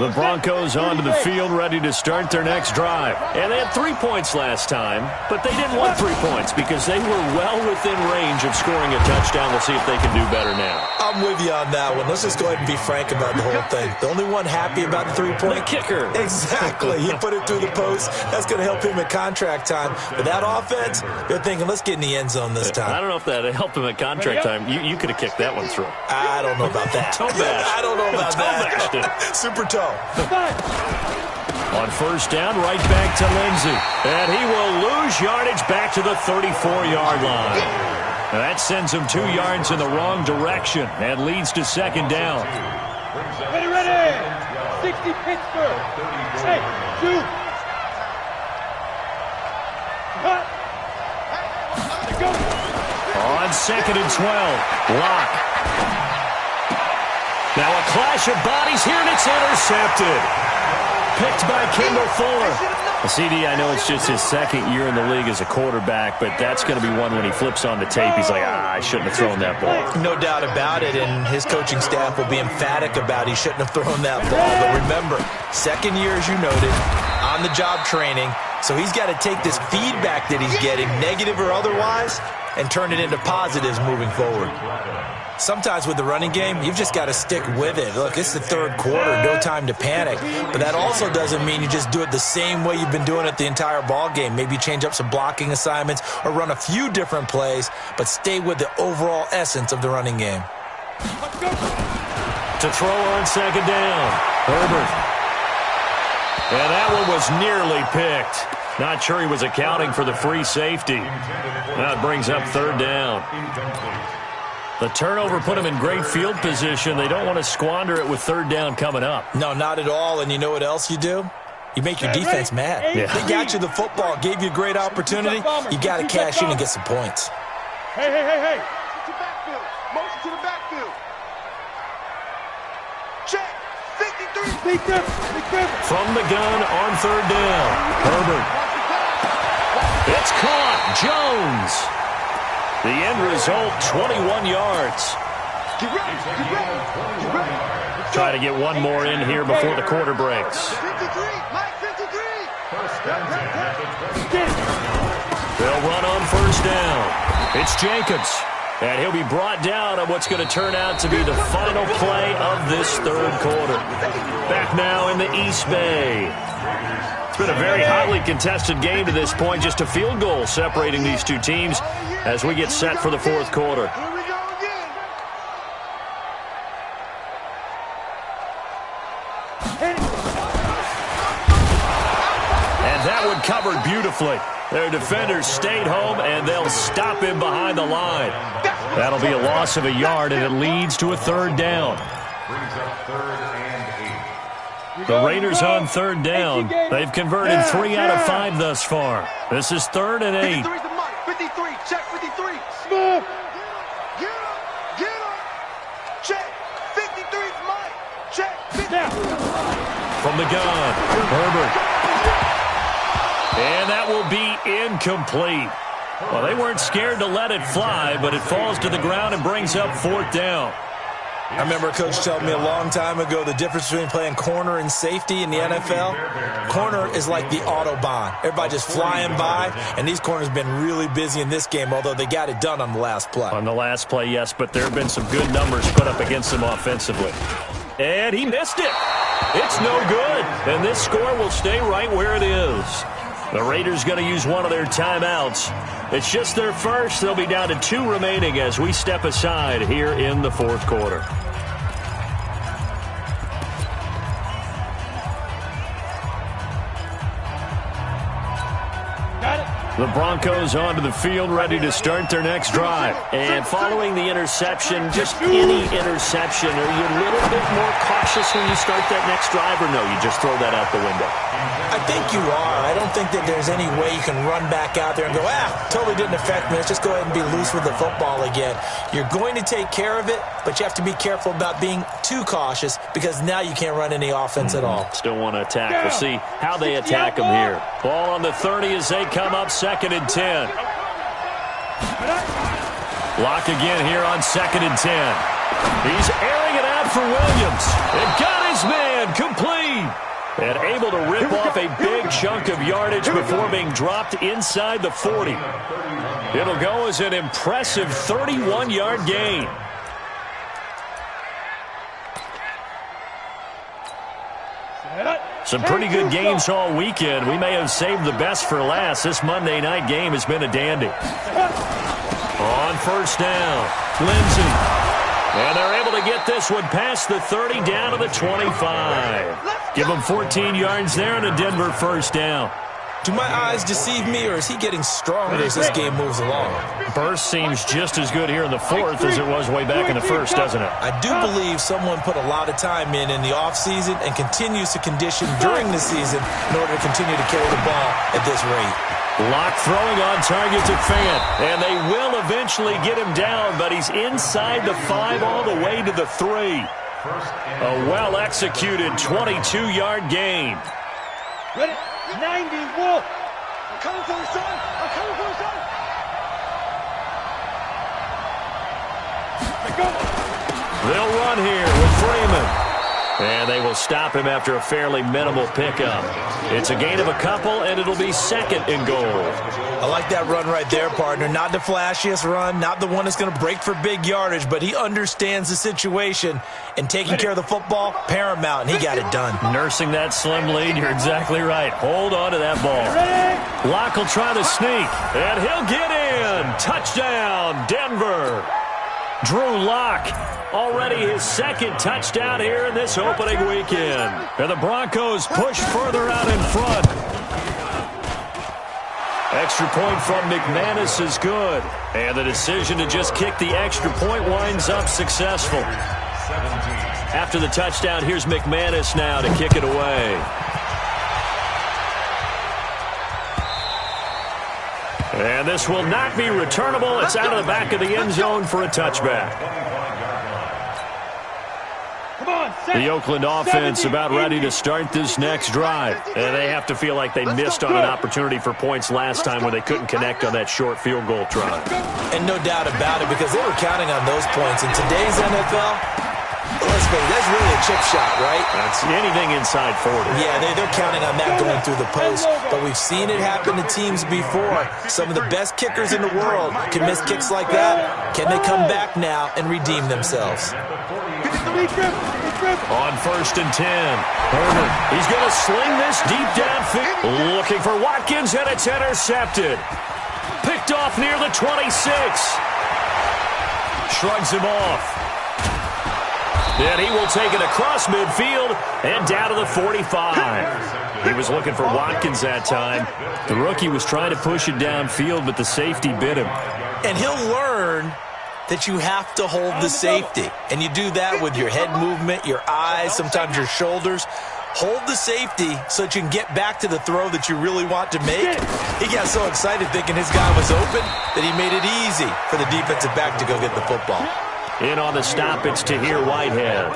The Broncos onto the field, ready to start their next drive. And they had 3 points last time, but they didn't want 3 points because they were well within range of scoring a touchdown. We'll see if they can do better now. I'm with you on that one. Let's just go ahead and be frank about the whole thing. The only one happy about the 3-point? The kicker. Exactly. He put it through the post. That's going to help him at contract time. But that offense, they're thinking, let's get in the end zone this time. I don't know if that helped him at contract time. You could have kicked that one through. I don't know about that. I don't know about that. Super toe. On 1st down, right back to Lindsey. And he will lose yardage back to the 34-yard line. That sends him 2 yards in the wrong direction and leads to 2nd down. Ready. 60 Pittsburgh. Hey, shoot. On 2nd and 12, Locke. Now a clash of bodies here, and it's intercepted. Picked by Kendall Fuller. CD, I know it's just his 2nd year in the league as a quarterback, but that's going to be one when he flips on the tape. He's like, I shouldn't have thrown that ball. No doubt about it, and his coaching staff will be emphatic about he shouldn't have thrown that ball. But remember, 2nd year, as you noted, on-the-job training, so he's got to take this feedback that he's getting, negative or otherwise, and turn it into positives moving forward. Sometimes with the running game, you've just got to stick with it. Look, it's the 3rd quarter, no time to panic. But that also doesn't mean you just do it the same way you've been doing it the entire ball game. Maybe change up some blocking assignments or run a few different plays, but stay with the overall essence of the running game. to throw on second down. Herbert. And that one was nearly picked. Not sure he was accounting for the free safety. That brings up third down. The turnover put him in great field position. They don't want to squander it with third down coming up. No, not at all. And you know what else you do? You make your defense mad. Yeah. They got you the football, gave you a great opportunity. You got to cash in and get some points. Hey. Motion to backfield. Motion to the backfield. Check. 53. Be careful. From the gun on third down. Herbert. It's caught. Jones. The end result, 21 yards. Get ready. Try to get one more in here before the quarter breaks. 53. Mike 53. They'll run on first down. It's Jacobs. And he'll be brought down on what's going to turn out to be the final play of this third quarter. Back now in the East Bay. It's been a very hotly contested game to this point. Just a field goal separating these two teams as we get set for the fourth quarter. Here we go again. And that one covered beautifully. Their defenders stayed home, and they'll stop him behind the line. That'll be a loss of a yard, and it leads to a third down. Brings up 3rd and 8. The Raiders on third down. They've converted 3 out of 5 thus far. This is 3rd and 8. 53's the Mike. 53. Check 53. Smooth. Get up. Check. 53's Mike. Check. 50. From the gun, Herbert. And that will be incomplete. Well, they weren't scared to let it fly, but it falls to the ground and brings up 4th down. I remember a coach telling me a long time ago the difference between playing corner and safety in the NFL. Corner is like the Autobahn. Everybody just flying by, and these corners have been really busy in this game, although they got it done on the last play. On the last play, yes, but there have been some good numbers put up against them offensively. And he missed it. It's no good, and this score will stay right where it is. The Raiders going to use one of their timeouts. It's just their first. They'll be down to 2 remaining as we step aside here in the fourth quarter. The Broncos onto the field, ready to start their next drive. And following the interception, just any interception, are you a little bit more cautious when you start that next drive, or no, you just throw that out the window? I think you are. I don't think that there's any way you can run back out there and go, totally didn't affect me. Let's just go ahead and be loose with the football again. You're going to take care of it, but you have to be careful about being too cautious because now you can't run any offense at all. Still want to attack. We'll see how they attack them here. Ball on the 30 as they come up 2nd and 10. Block again here on 2nd and 10. He's airing it out for Williams. And got his man complete. And able to rip off a big chunk of yardage before being dropped inside the 40. It'll go as an impressive 31-yard gain. Some pretty good games all weekend. We may have saved the best for last. This Monday night game has been a dandy. On first down, Lindsey. And they're able to get this one past the 30 down to the 25. Give them 14 yards there and a Denver first down. Do my eyes deceive me, or is he getting stronger as this game moves along? Burst seems just as good here in the fourth as it was way back in the first, doesn't it? I do believe someone put a lot of time in the offseason and continues to condition during the season in order to continue to carry the ball at this rate. Lock throwing on target to Fant, and they will eventually get him down, but he's inside the 5 all the way to the 3. A well-executed 22-yard gain. Ready? 90, Wolf. I'm coming for you, son. I'm coming for you, son. They'll run here with Freeman. And they will stop him after a fairly minimal pickup. It's a gain of a couple, and it'll be 2nd and goal. I like that run right there, partner. Not the flashiest run, not the one that's going to break for big yardage, but he understands the situation, and taking care of the football, paramount, and he got it done. Nursing that slim lead, you're exactly right. Hold on to that ball. Locke will try to sneak, and he'll get in. Touchdown, Denver. Drew Lock, already his second touchdown here in this opening weekend. And the Broncos push further out in front. Extra point from McManus is good. And the decision to just kick the extra point winds up successful. After the touchdown, here's McManus now to kick it away. And this will not be returnable. It's out of the back of the end zone for a touchback. The Oakland offense about ready to start this next drive. And they have to feel like they missed on an opportunity for points last time when they couldn't connect on that short field goal try. And no doubt about it, because they were counting on those points. In today's NFL, let's face it, that's really a chip shot, right? That's anything inside 40. Yeah, they're counting on that going through the post. But we've seen it happen to teams before. Some of the best kickers in the world can miss kicks like that. Can they come back now and redeem themselves? On 1st and 10, Herbert, he's going to sling this deep downfield. Looking for Watkins, and it's intercepted. Picked off near the 26. Shrugs him off. And he will take it across midfield and down to the 45. He was looking for Watkins that time. The rookie was trying to push it downfield, but the safety bit him. And he'll learn that you have to hold the safety. And you do that with your head movement, your eyes, sometimes your shoulders. Hold the safety so that you can get back to the throw that you really want to make. He got so excited thinking his guy was open that he made it easy for the defensive back to go get the football. In on the stop, it's Tahir Whitehead.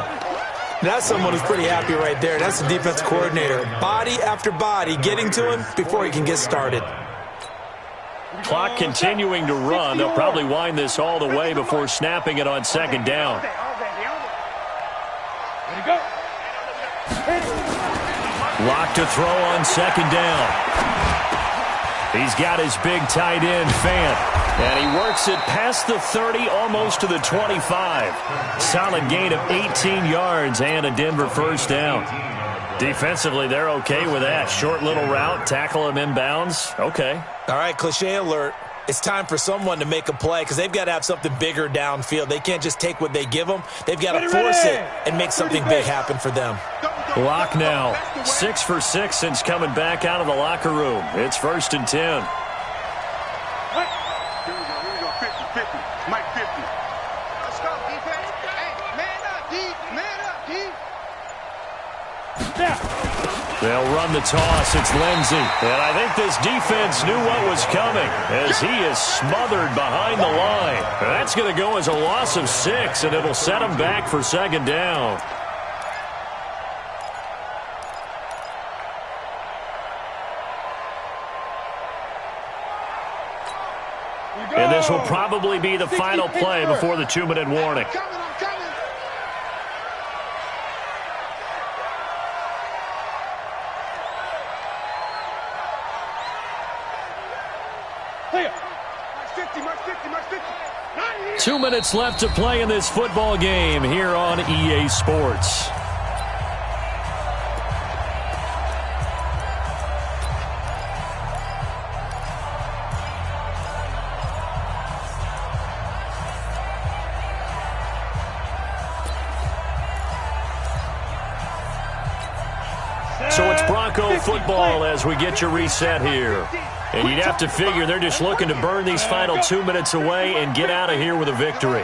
That's someone who's pretty happy right there. That's the defense coordinator. Body after body getting to him before he can get started. Clock continuing to run. They'll probably wind this all the way before snapping it on second down. Lock to throw on second down. He's got his big tight end, Fant. And he works it past the 30, almost to the 25. Solid gain of 18 yards and a Denver first down. Defensively, they're okay with that. Short little route, tackle him inbounds. Okay. All right, cliche alert. It's time for someone to make a play because they've got to have something bigger downfield. They can't just take what they give them. They've got to force it and make something big happen for them. Lock now. 6 for 6 since coming back out of the locker room. It's 1st and 10. Here we go. 50. Mike 50. Let's go, defense. Hey, man up, D. Man up, D. They'll run the toss. It's Lindsey. And I think this defense knew what was coming as he is smothered behind the line. And that's going to go as a loss of 6, and it'll set him back for second down. And this will probably be the final play before the 2-minute warning. I'm coming. Mark 50. 2 minutes left to play in this football game here on EA Sports. So it's Bronco football as we get you reset here. And you'd have to figure they're just looking to burn these final 2 minutes away and get out of here with a victory.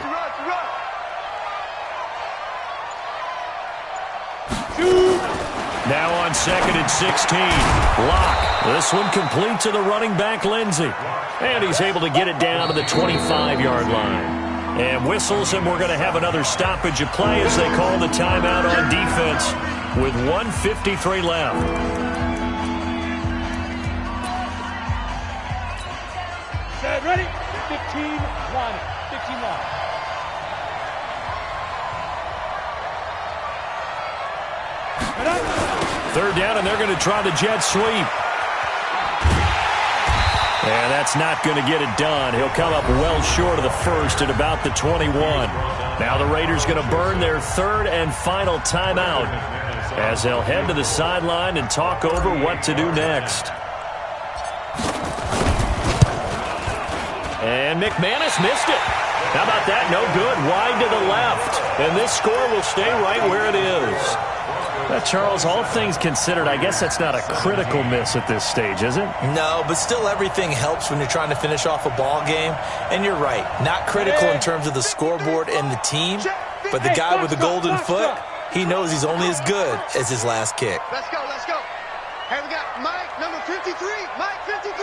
Now on 2nd and 16. Lock. This one complete to the running back, Lindsey. And he's able to get it down to the 25-yard line. And whistles, and we're going to have another stoppage of play as they call the timeout on defense with 1:53 left. Set, ready? 15 line. 15 line. Third down, and they're going to try the jet sweep. And that's not going to get it done. He'll come up well short of the first at about the 21. Now the Raiders going to burn their third and final timeout as they'll head to the sideline and talk over what to do next. And McManus missed it. How about that? No good. Wide to the left. And this score will stay right where it is. Charles, all things considered, I guess that's not a critical miss at this stage, is it? No, but still everything helps when you're trying to finish off a ball game. And you're right, not critical in terms of the scoreboard and the team, but the guy with the golden foot, he knows he's only as good as his last kick. Let's go, let's go. Hey, we got Mike, number 53. Mike, 53.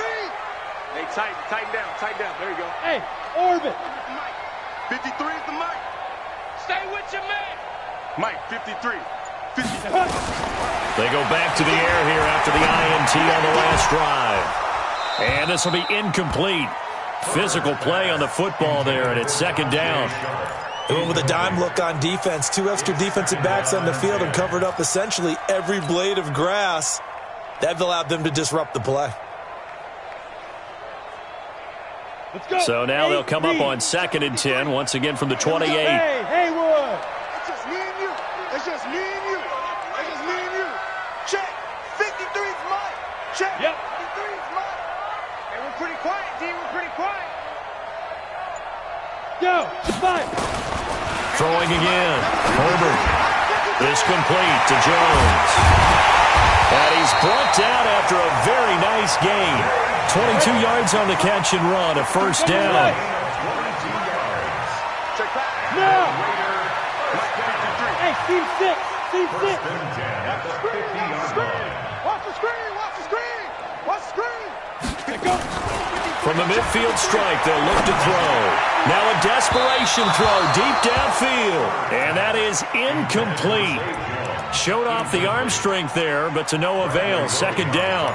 Hey, tighten down. There you go. Hey, Orbit. Mike, 53 is the Mike. Stay with your man. Mike, 53. They go back to the air here after the INT on the last drive. And this will be incomplete. Physical play on the football there, and it's second down. They went with a dime look on defense. 2 extra defensive backs on the field and covered up essentially every blade of grass. That allowed them to disrupt the play. Let's go. So now they'll come up on 2nd and 10, once again from the 28. Hey, Haywood. It's just me and you. It's just me and you. It's just me and you. Check. 53's Mike. Check. Yep. 53's Mike. Hey, we're pretty quiet, D. We're pretty quiet. Go. Fight. Throwing again. Herbert. This complete to Jones. And he's brought down after a very nice gain. 22 yards on the catch and run, a first down. Check back. No. Hey, team 6. Team 6. Watch the screen. Watch the screen. Watch the screen. Go. From the midfield strike, they'll look to throw. Now a desperation throw deep downfield. And that is incomplete. Showed off the arm strength there, but to no avail. Second down.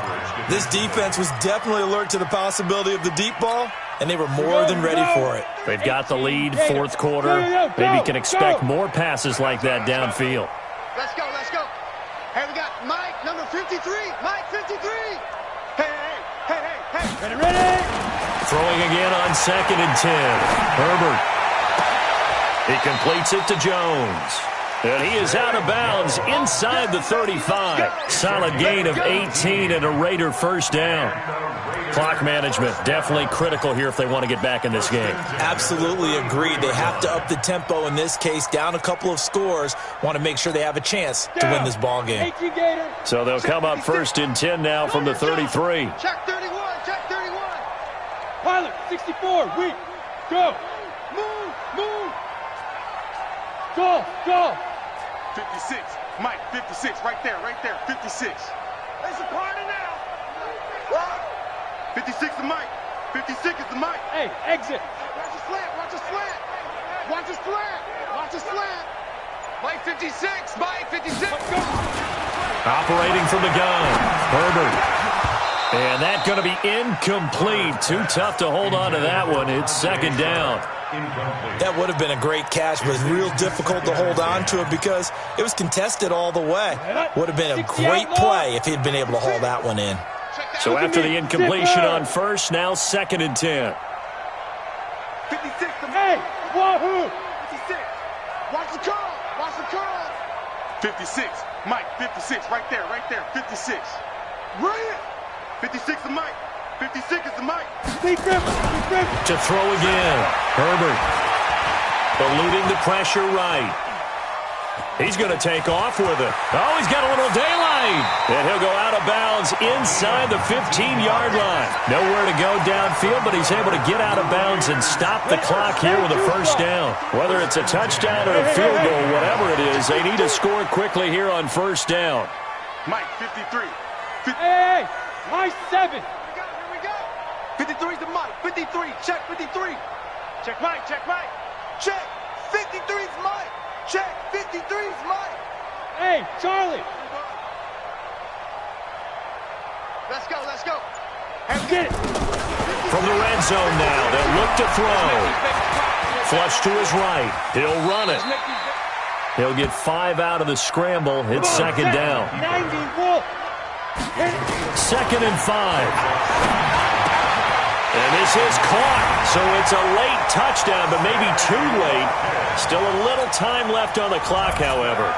This defense was definitely alert to the possibility of the deep ball, and they were more than ready for it. They've got the lead, fourth quarter. Maybe can expect more passes like that downfield. Let's go, let's go. Hey, we got Mike, number 53. Mike, 53. Hey. Ready. Throwing again on 2nd and 10. Herbert. He completes it to Jones. And he is out of bounds inside the 35. Solid gain of 18 and a Raider first down. Clock management definitely critical here if they want to get back in this game. Absolutely agreed. They have to up the tempo in this case, down a couple of scores. Want to make sure they have a chance to win this ball game. So they'll come up 1st and 10 now from the 33. Check 31. Check 31. Pilot, 64. Weak. Go. Move. Go. 56. Mike, 56. Right there. 56. There's a party now. 56 is Mike. 56 is the Mike. Hey, exit. Watch the slant. Mike, 56. Mike, 56. Operating from the gun. Herbert. And that's going to be incomplete. Too tough to hold on to that one. It's second down. That would have been a great catch, but it's real difficult to hold on to it because it was contested all the way. Would have been a great play if he'd been able to haul that one in. So after the incompletion on first, now 2nd and 10. 56. Hey, wahoo. 56. Watch the curl. 56. Mike, 56. Right there. 56. Brilliant. 56 is Mike. 56 is the Mike. To throw again. Herbert. Eluding the pressure right. He's going to take off with it. Oh, he's got a little daylight. And he'll go out of bounds inside the 15-yard line. Nowhere to go downfield, but he's able to get out of bounds and stop the clock here with a first down. Whether it's a touchdown or a field goal, whatever it is, they need to score quickly here on first down. Mike, 53. Hey, my 7. Here we go. 53 is the Mike. 53. Check 53. Check Mike. Check 53 is Mike. Check 53 is Mike. Hey, Charlie. Let's go. Get it. From the red zone now, they'll look to throw. Flush to his right. He'll run it. He'll get 5 out of the scramble. It's second down. 90 Wolf. 2nd and 5. And this is caught. So it's a late touchdown, but maybe too late. Still a little time left on the clock, however.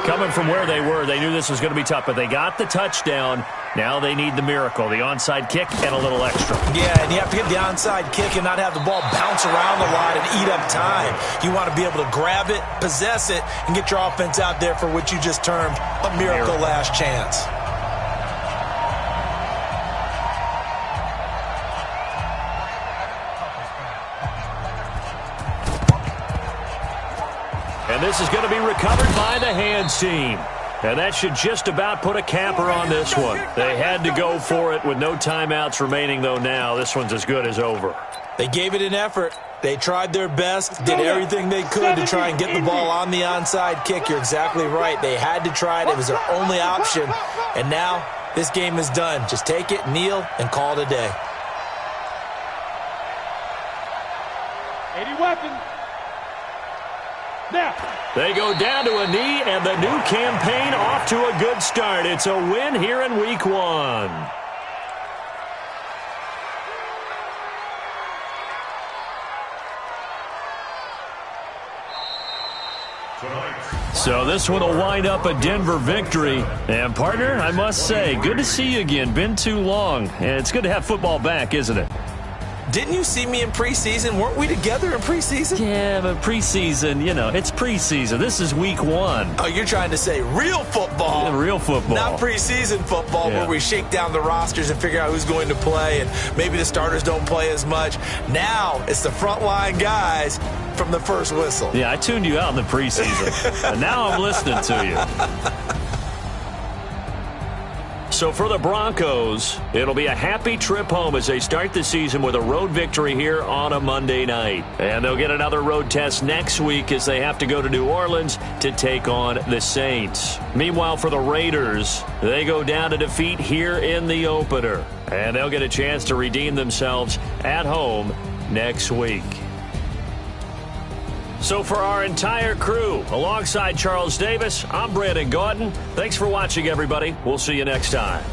Coming from where they were, they knew this was going to be tough, but they got the touchdown. Now they need the miracle, the onside kick and a little extra. Yeah, and you have to get the onside kick and not have the ball bounce around a lot and eat up time. You want to be able to grab it, possess it, and get your offense out there for what you just termed a miracle last chance. And this is going to be recovered by the hands team. And that should just about put a capper on this one. They had to go for it with no timeouts remaining, though now. This one's as good as over. They gave it an effort. They tried their best, did everything they could to try and get the ball on the onside kick. You're exactly right. They had to try it. It was their only option. And now this game is done. Just take it, kneel, and call it a day. 80 weapons. Now. They go down to a knee, and the new campaign off to a good start. It's a win here in Week 1. So this one will wind up a Denver victory. And, partner, I must say, good to see you again. Been too long. And it's good to have football back, isn't it? Didn't you see me in preseason? Weren't we together in preseason? Yeah, but preseason, you know, it's preseason. This is Week 1. Oh, you're trying to say real football. Yeah, real football. Not preseason football where we shake down the rosters and figure out who's going to play, and maybe the starters don't play as much. Now it's the frontline guys from the first whistle. Yeah, I tuned you out in the preseason, and now I'm listening to you. So for the Broncos, it'll be a happy trip home as they start the season with a road victory here on a Monday night. And they'll get another road test next week as they have to go to New Orleans to take on the Saints. Meanwhile, for the Raiders, they go down to defeat here in the opener. And they'll get a chance to redeem themselves at home next week. So for our entire crew, alongside Charles Davis, I'm Brandon Gaudin. Thanks for watching, everybody. We'll see you next time.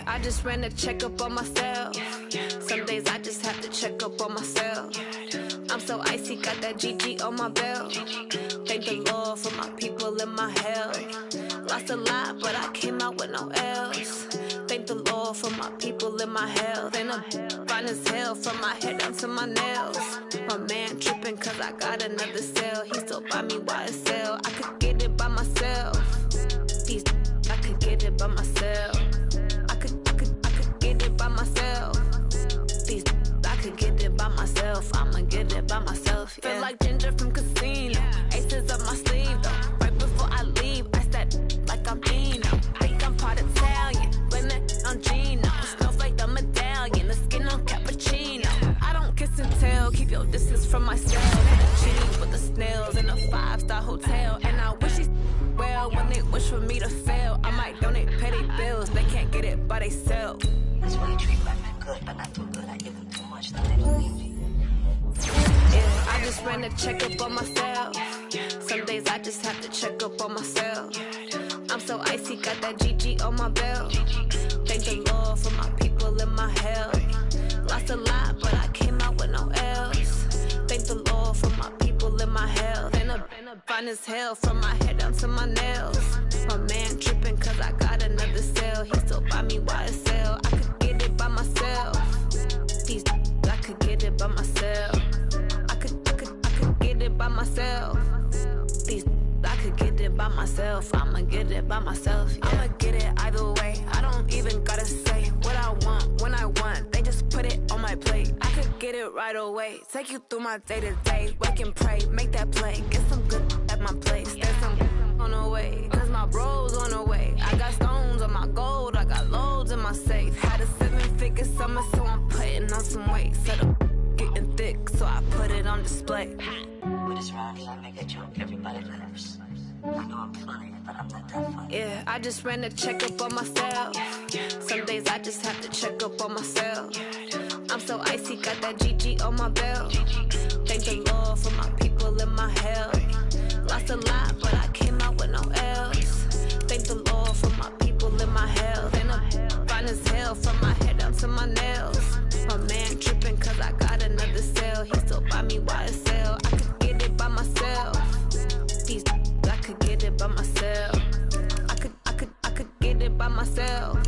Yeah, I just ran a checkup on myself. Some days I just have to check up on myself. I'm so icy, got that GG on my belt. Thank the Lord for my people and my health. Lost a lot, but I came out with no L's. Thank the Lord for my people and my health. And I'm fine as hell from my head down to my nails. My man tripping cause I got another cell. He still buy me YSL. I could get it by myself. These I could get it by myself. I could get it by myself. These I could get it by myself. I'ma get it by myself. Yeah. Feel like Ginger from Casino. Aces up my sleeve though. Right before I leave, I said like I'm Dino. Think I'm part Italian. Blame it on Gino. Snowflake the medallion. The skin on cappuccino. I don't kiss and tell. Keep your distance from myself. Cheese with the snails in a 5-star hotel. And I wish he's well when they wish for me to fail. I might donate petty bills. They can't get it by themselves. That's why you treat women good, but not too good. I give them too much, then they don't leave you. Yeah, I just ran a checkup on myself. Some days I just have to check up on myself. I'm so icy, got that GG on my belt. Thank the Lord for my people and my health. Lost a lot, but I came out with no L's. Thank the Lord for my people and my health. And I'm fine as hell from my head down to my nails. My man tripping cause I got another cell. He still buy me YSL. I could get it by myself. These I could get it by myself. I could get it by myself. These I could get it by myself. I'ma get it by myself. Yeah. I'ma get it either way. I don't even gotta say what I want when I want. They just put it on my plate. I could get it right away. Take you through my day to day. Wake and pray, make that play. Get some good at my place. There's some on the way. Cause my bros on the way. I got stones on my gold. I got loads in my safe. Had a 7-figure summer, so I'm putting on some weight. Set up getting thick, so I put it on display. With this round here, I make a joke. Everybody laughs. I know I'm funny, but I'm not that funny. Yeah, I just ran a checkup on myself. Some days I just have to check up on myself. I'm so icy, got that GG on my belt. Thank the Lord for my people and my health. Lost a lot, but I came out with no L's. Thank the Lord for my people and my health. And I'm fine as hell from my head down to my nails. My man tripping cause I got another cell. He still buy me YSL. I could get it by myself. These I could get it by myself. I could get it by myself.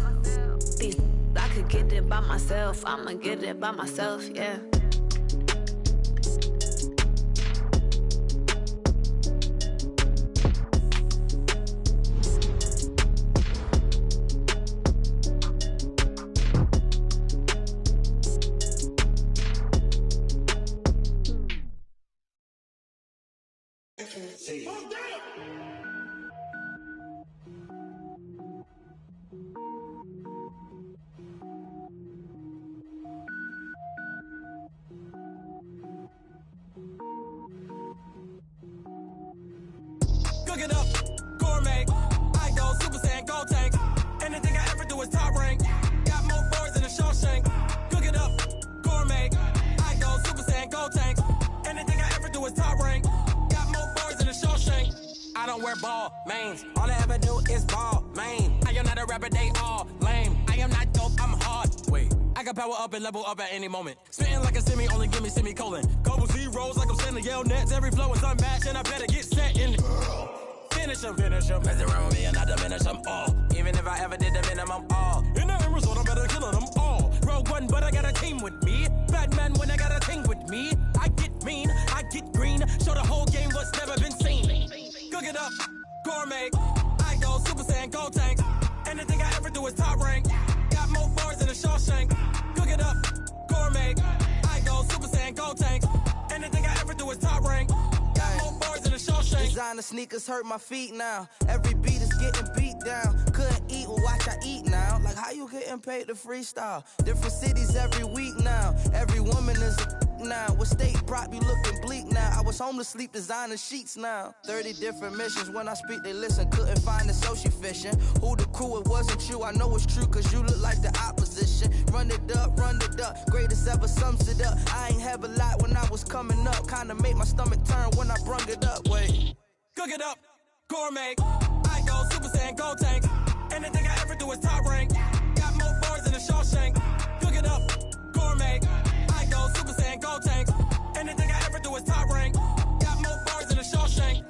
These I could get it by myself. I'ma get it by myself, yeah. Cook it up, gourmet. I go Super Saiyan, gold tank. Anything I ever do is top rank. Got more boards than a Shawshank. Cook it up, gourmet. I go Super Saiyan, gold tank. Anything I ever do is top rank. Got more boards than a Shawshank. I don't wear ball mains. All I ever do is ball main. I am not a rapper, they all lame. I am not dope, I'm hard. Wait, I can power up and level up at any moment. Spitting like a semi, only give me semicolon. Couple zeros like I'm sending yell nets. Every flow is unmatched and I better get set in. Finish them. Mess around with me and I diminish them all. Even if I ever did the minimum all. In the end result, I'm better killing them all. Rogue One, but I got a team with me. Batman when I got a thing with me. I get mean, I get green. Show the whole game what's never been seen. Cook it up, gourmet. I go Super Saiyan, gold tank. Anything I ever do is top rank. Got more bars than a Shawshank. Cook it up, gourmet. I go Super Saiyan, gold tank. Anything I ever do is top rank. Got more bars than a Shawshank. Designer sneakers hurt my feet now. Every beat is getting beat down. Couldn't eat, well watch I eat now. Like how you getting paid to freestyle? Different cities every week now. Every woman is a now. With state prop, you looking bleak now. I was home to sleep, designer sheets now. 30 different missions. When I speak, they listen. Couldn't find it, so she fishing. Who the crew? It wasn't you. I know it's true, cause you look like the opposition. Run it up, greatest ever sums it up. I ain't have a lot when I was coming up. Kinda made my stomach turn when I brung it up. Wait. Cook it up, gourmet. I go Super Saiyan, gold tank. Anything I ever do is top rank. Got more bars Shawshank. Cook it up, gourmet. I go Super Saiyan, gold tank. Anything I ever do is top rank. Got more bars than a Shawshank.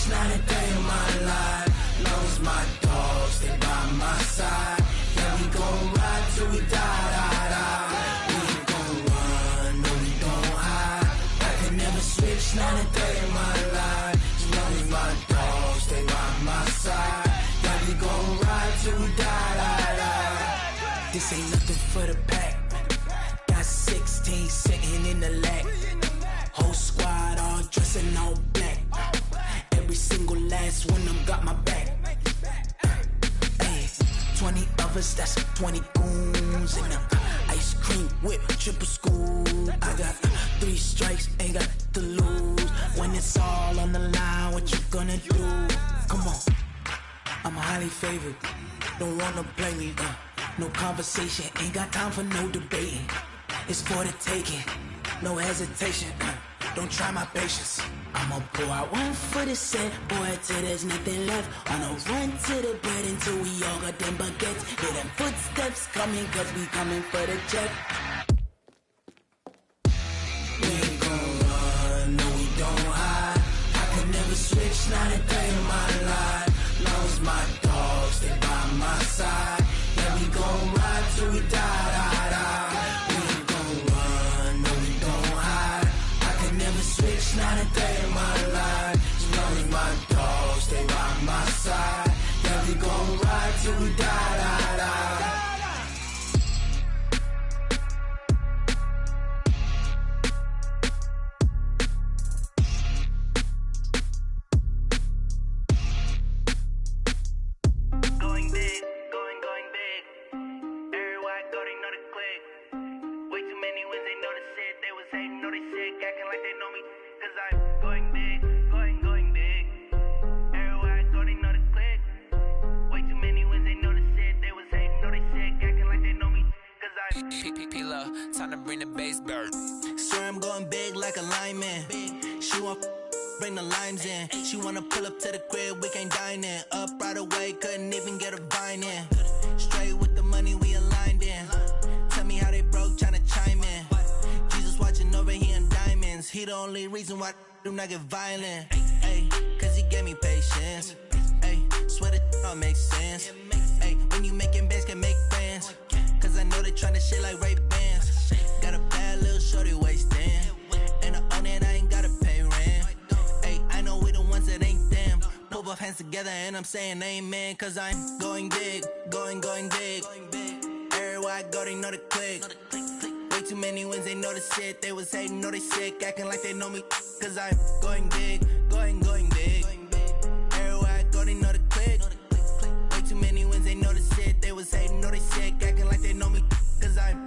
Not a day in my life. Long as my dogs stay by my side. Yeah, we gon' ride till we die, die, die. We ain't gon' run, no, we don't hide. I can never switch, not a day in my life. As long as my dogs stay by my side. Yeah, we gon' ride till we die, die, die. This ain't nothing for the pack. Got 16 sitting in the lag. Whole squad all dressing all black. Every single last one of them got my back. Ay, 20 of us, that's 20 goons. And ice cream whip, triple scoop. I got 3 strikes, ain't got to lose. When it's all on the line, what you gonna do? Come on, I'm highly favored. Don't wanna play me, no conversation. Ain't got time for no debating. It's for the taking, no hesitation. Don't try my patience. I'ma pour out one for the set, boy, till there's nothing left. On a run to the bread until we all got them baguettes. Hear them footsteps coming, cause we coming for the check. We ain't gon' run, no, we don't hide. I can never switch, not a day in my life. Long as my dogs stay by my side. Yeah, we gon' ride till we die, die, die. We ain't gon' run, no, we don't hide. I can never switch, not a day in my life. As long as my dogs stay by my side. Yeah, we gon' ride till we die, die, die. Going big, going big. Everywhere I go, they know the click. Way too many wins, they know the shit. They was hating, know they sick, acting like they know me. Cause I'm going big, going big. Everywhere I go, they know the click. Way too many wins, they know the shit. They was hating, know they sick, acting like they know me. Cause I'm P-P-P-Love, time to bring the bass bird. Swear I'm going big like a lineman. She want bring the limes in. She wanna pull up to the crib, we can't dine in. Up right away, couldn't even get a vine in. Straight with the money, we aligned in. Tell me how they broke, tryna chime in. Jesus watching over here in diamonds. He the only reason why I do not get violent. Ay, cause he gave me patience. Ay, swear that all makes sense. Ay, when you making bands, can make friends. Cause I know they tryna shit like Ray-Bans. Got a bad little shorty wasting. And I own it, I ain't gotta pay rent. Ay, I know we the ones that ain't them. Put both hands together and I'm saying amen. Cause I'm going big, going big. Everywhere I go, they know the click. Way too many wins, they know the shit. They was hating, know they sick, acting like they know me. Cause I'm going big, going big. Everywhere I go, they know the click. Way too many wins, they know the shit. They was hating, know they sick, acting like they know me. Cause I'm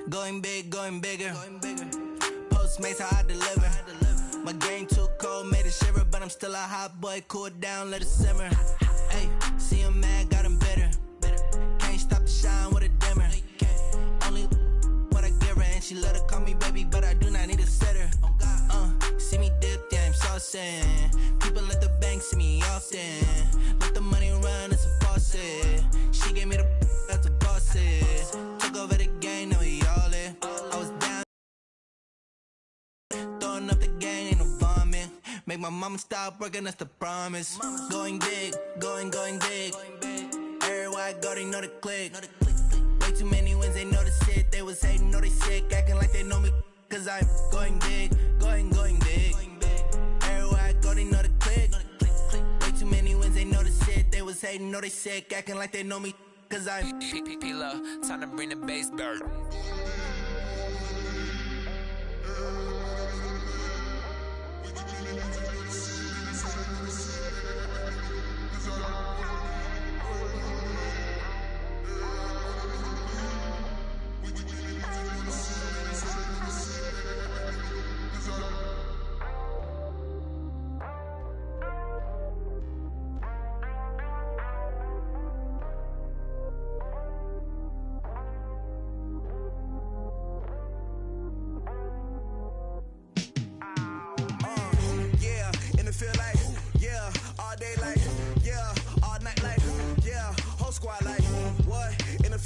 going big, going bigger. Postmates how I deliver. My game too cold, made it shiver, but I'm still a hot boy. Cool down, let it simmer. Hey, see him mad, got him bitter. Can't stop the shine with a dimmer. Only what I give her, and she let her call me baby, but I do not need a sitter. See me dip, yeah, I'm saucing. People at the bank see me often. Let the money run, it's a faucet. She gave me the that's a faucet. Took over the game, now we all in. I was down, throwing up the gang, ain't no vomit. Make my mama stop working, that's the promise. Going big, going big. Everywhere I go, they know the click. Way too many wins, they know the shit. They was hating, know they sick, acting like they know me. Cause I'm going big, going big. Everywhere I go, they know the click. Way too many wins, they know the shit. They was hating, know they sick, acting like they know me. Cause I'm P-P-P-Love, time to bring the bass bird.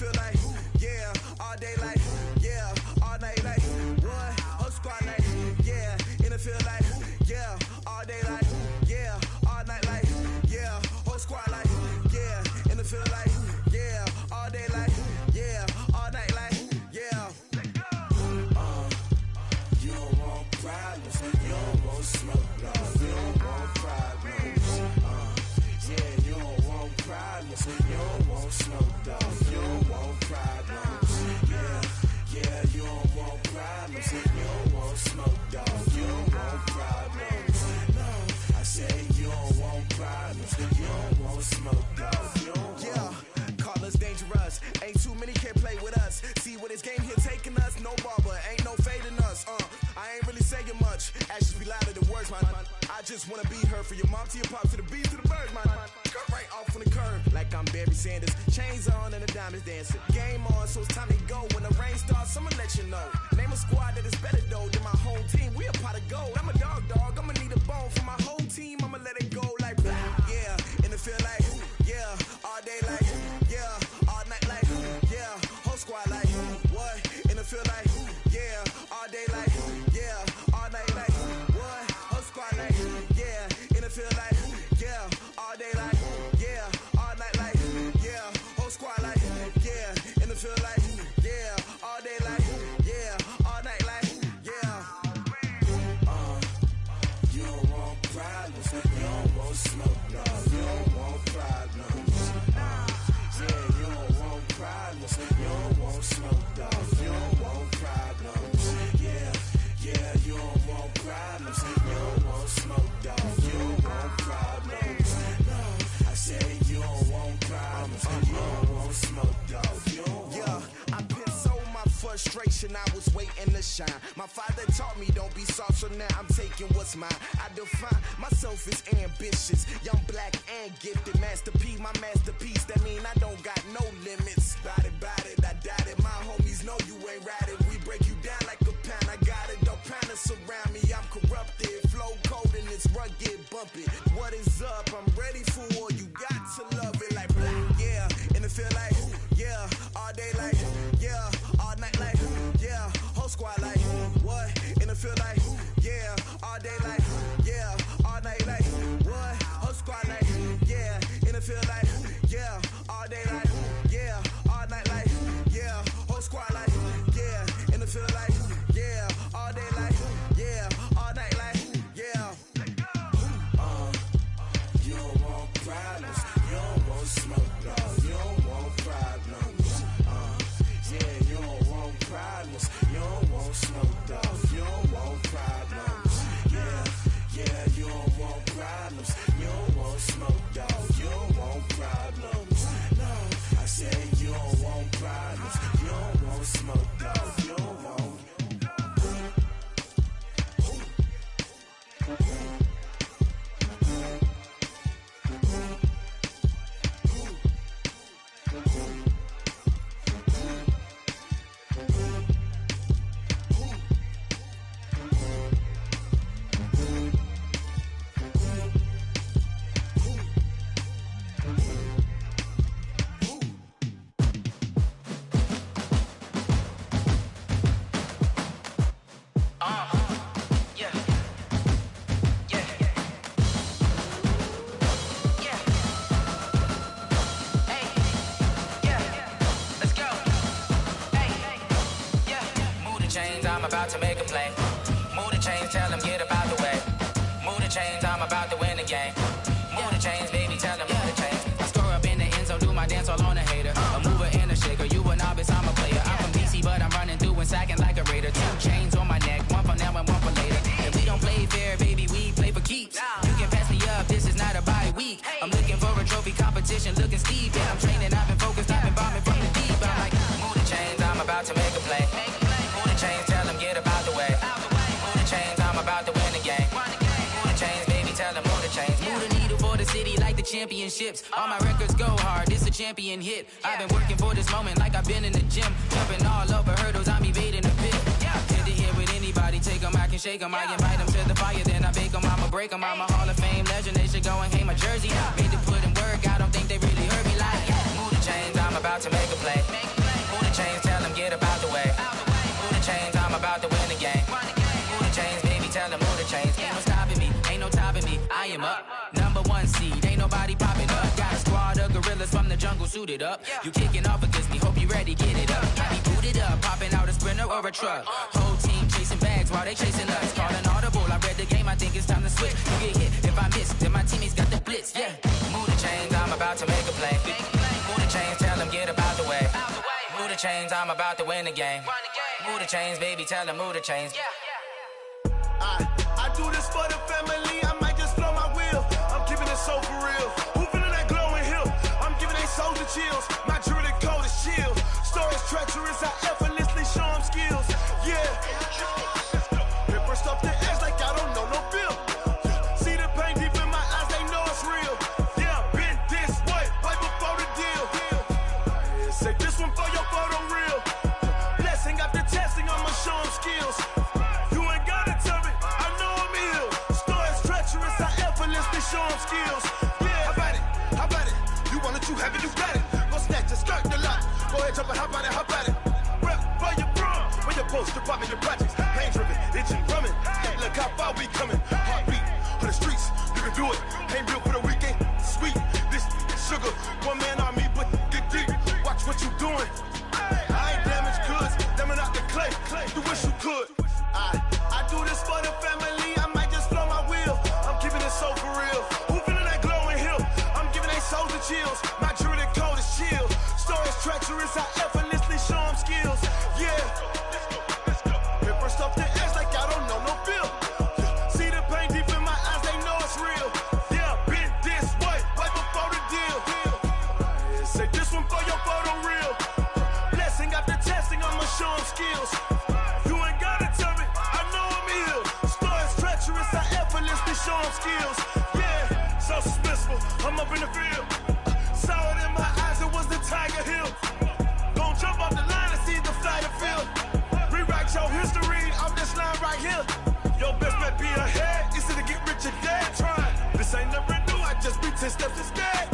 feel like, yeah, all day like, yeah, all night like, what? Whole squad like, yeah, in the field like, yeah, all day like, yeah, all night like, yeah, whole squad like, yeah, in the field like, yeah, all day like, yeah, all night like, yeah. You don't want problems, you don't want smoke, no, you don't want problems. Yeah, you don't want problems, you don't want smoke, dog, you don't want problems. Yeah, you don't want problems, you don't want smoke, dog, you don't want problems. No, I say you don't want problems, you don't want smoke, dog, you don't want. Yeah, call us dangerous, ain't too many can play with us. See where this game here taking us, no barber, ain't no fading us. I ain't really saying much, actions be louder than words, man. I just wanna be heard from your mom to your pop to the beat to the birds, man. Cut right off on the curb, like I'm Barry Sanders. Chains on and the diamonds dancing. Game on, so it's time to go. When the rain starts, I'ma let you know. Name a squad that is better though than my home team. We a pot of gold. I'm a dog, I'ma need a bone for my whole team. I'ma let it go like, yeah, in the feel like, yeah, all day like, yeah, all night like, yeah, whole squad like, what? In the feel like, yeah, all day like, yeah, all night like, what? Whole squad like, yeah, in the feel like, yeah, all day like, yeah, all night like, yeah, whole squad like, yeah, in the feel like, yeah, all day like, yeah, all night like, yeah. You don't want problems, you don't want smoke, no, you don't want problems. Yeah, you don't want problems, you don't want smoke, dog, you don't want problems. Yeah, you don't want problems, you don't want smoke, dog, you don't want problems. No, I say you don't want problems, you don't want smoke, dog, you don't want. Yeah, I've been so my frustration, I was waiting to shine. My father taught me don't be soft, so now I'm taking what's mine. I define myself as ambitious, young, black, and gifted. Master P, my masterpiece, that mean I don't got no limits. Bout it, I doubt it. My homies know you ain't ratted. We break you down like a pound. I got it, don't panic surround me. I'm corrupted, flow cold and it's rugged, bumpy. What is up? I'm ready for war. You got to love it like black. Yeah, and it feel like, yeah, all day like, yeah, all night like, yeah, whole squad like, what? And it feel like, yeah, all day like, yeah, all night like, what? Whole squad like, yeah, and it feel like, yeah, all day like, yeah, all night like, yeah, whole squad like, yeah, and it feel like, yeah, all day like, yeah, all night like, yeah. You don't want problems, you don't want smoke, no, you don't want problems. Yeah, you don't want problems, you don't want smoke, dog, you don't want problems. Yeah, you don't want problems, you don't want smoke, dog, you don't want problems. No, I say you don't want problems, you don't want smoke, dog, you don't want. I'm about to make a play. Move the chains, tell them get up out the way. Move the chains, I'm about to win the game. Move the chains, baby, tell them move the chains. I score up in the end zone, do my dance all on a hater. A mover and a shaker, you a novice, I'm a player. I'm from DC, but I'm running through and sacking like a raider. 2 chains on my neck, one for now and one for later. If we don't play fair, baby, we play for keeps. You can pass me up, this is not a bye week. I'm looking for a trophy competition, looking steep. Yeah, I'm training, I've been focused, I've been bombing from the deep. I'm like, move the chains, I'm about to make a play. Move the chains, tell them get up out the way. Move the chains, I'm about to win the game. Move the chains, baby, tell them move the chains. Move the needle for the city like the championships. All my records go hard, this a champion hit. I've been working for this moment like I've been in the gym. Jumping all over hurdles, I'm evading the pit. Hit the hit with anybody, take them, I can shake them. I invite them to the fire, then I bake them, I'ma break them. I'm a Hall of Fame legend, they should to go and hang my jersey. Made to put in work, I don't think they really heard me like, move the chains, I'm about to make a play. Move the chains, tell them get up out the way. Move the chains, I'm about to win the game. Move the chains, baby, tell them move the chains. Ain't no stopping me, ain't no topping me. I am up, number one seed, ain't nobody popping up. Got a squad of gorillas from the jungle suited up. You kicking off against me, hope you ready, get it up. I be booted up, popping out a Sprinter or a truck. Whole team chasing bags while they chasing us. Call an audible, I read the game, I think it's time to switch. You get hit if I miss, then my teammates got the blitz, yeah. Move the chains, I'm about to make a play. Move the chains, tell them get up out the way. Move the chains, I'm about to win the game. Move the chains, baby, tell them move the chains. I do this for the family, I might just blow my wheel. I'm keeping it so for real. Who feeling that glowing hill? I'm giving they souls the chills. My jewelry cold is chill. Stories treacherous, I effortlessly show them skills. Yeah. Paper stuff the edge like I don't know no feel. See the pain deep in my eyes, they know it's real. Yeah, been this way, right before the deal. Say this one for your photo real. Blessing after testing, I'ma show them skills. You ain't gotta tell me, I know I'm ill. Stories treacherous, I effortlessly show them skills. Yeah, how about it? You want it, you have it, you got it. Go snatch it, skirt the lot. Go ahead, jump it, how about it? Rep for your bro, when you're poster, popping your projects. Pain driven, itching, drumming. Look how far we coming. Heartbeat for the streets, you can do it. Ain't built for the weekend, sweet. This sugar, one man army, but get deep. Watch what you doing. I ain't damaged goods, damn it out the clay. You wish you could. I do this for the family, I might just blow my wheel. I'm keeping it so for real. Who feeling that glowing hill? I'm giving they souls the chills. My jewelry cold is chill. Stories treacherous, I effortlessly show them skills. Yeah. Paper stuff the edge like I don't know no feel. See the pain deep in my eyes, they know it's real. Yeah, been this way, right before the deal. Say this one for your photo real. Blessing after testing, I'ma show them skills. You ain't gotta tell me, I know I'm ill. Stories treacherous, I effortlessly show them skills. Yeah, so suspenseful, I'm up in the field. Saw it in my eyes, it was the Tiger Hill. Gon' jump off the line and see the fly the field. Rewrite your history off this line right here. Your best bet be ahead, easy to get rich or dead trying. This ain't never new, I just be 10 steps instead.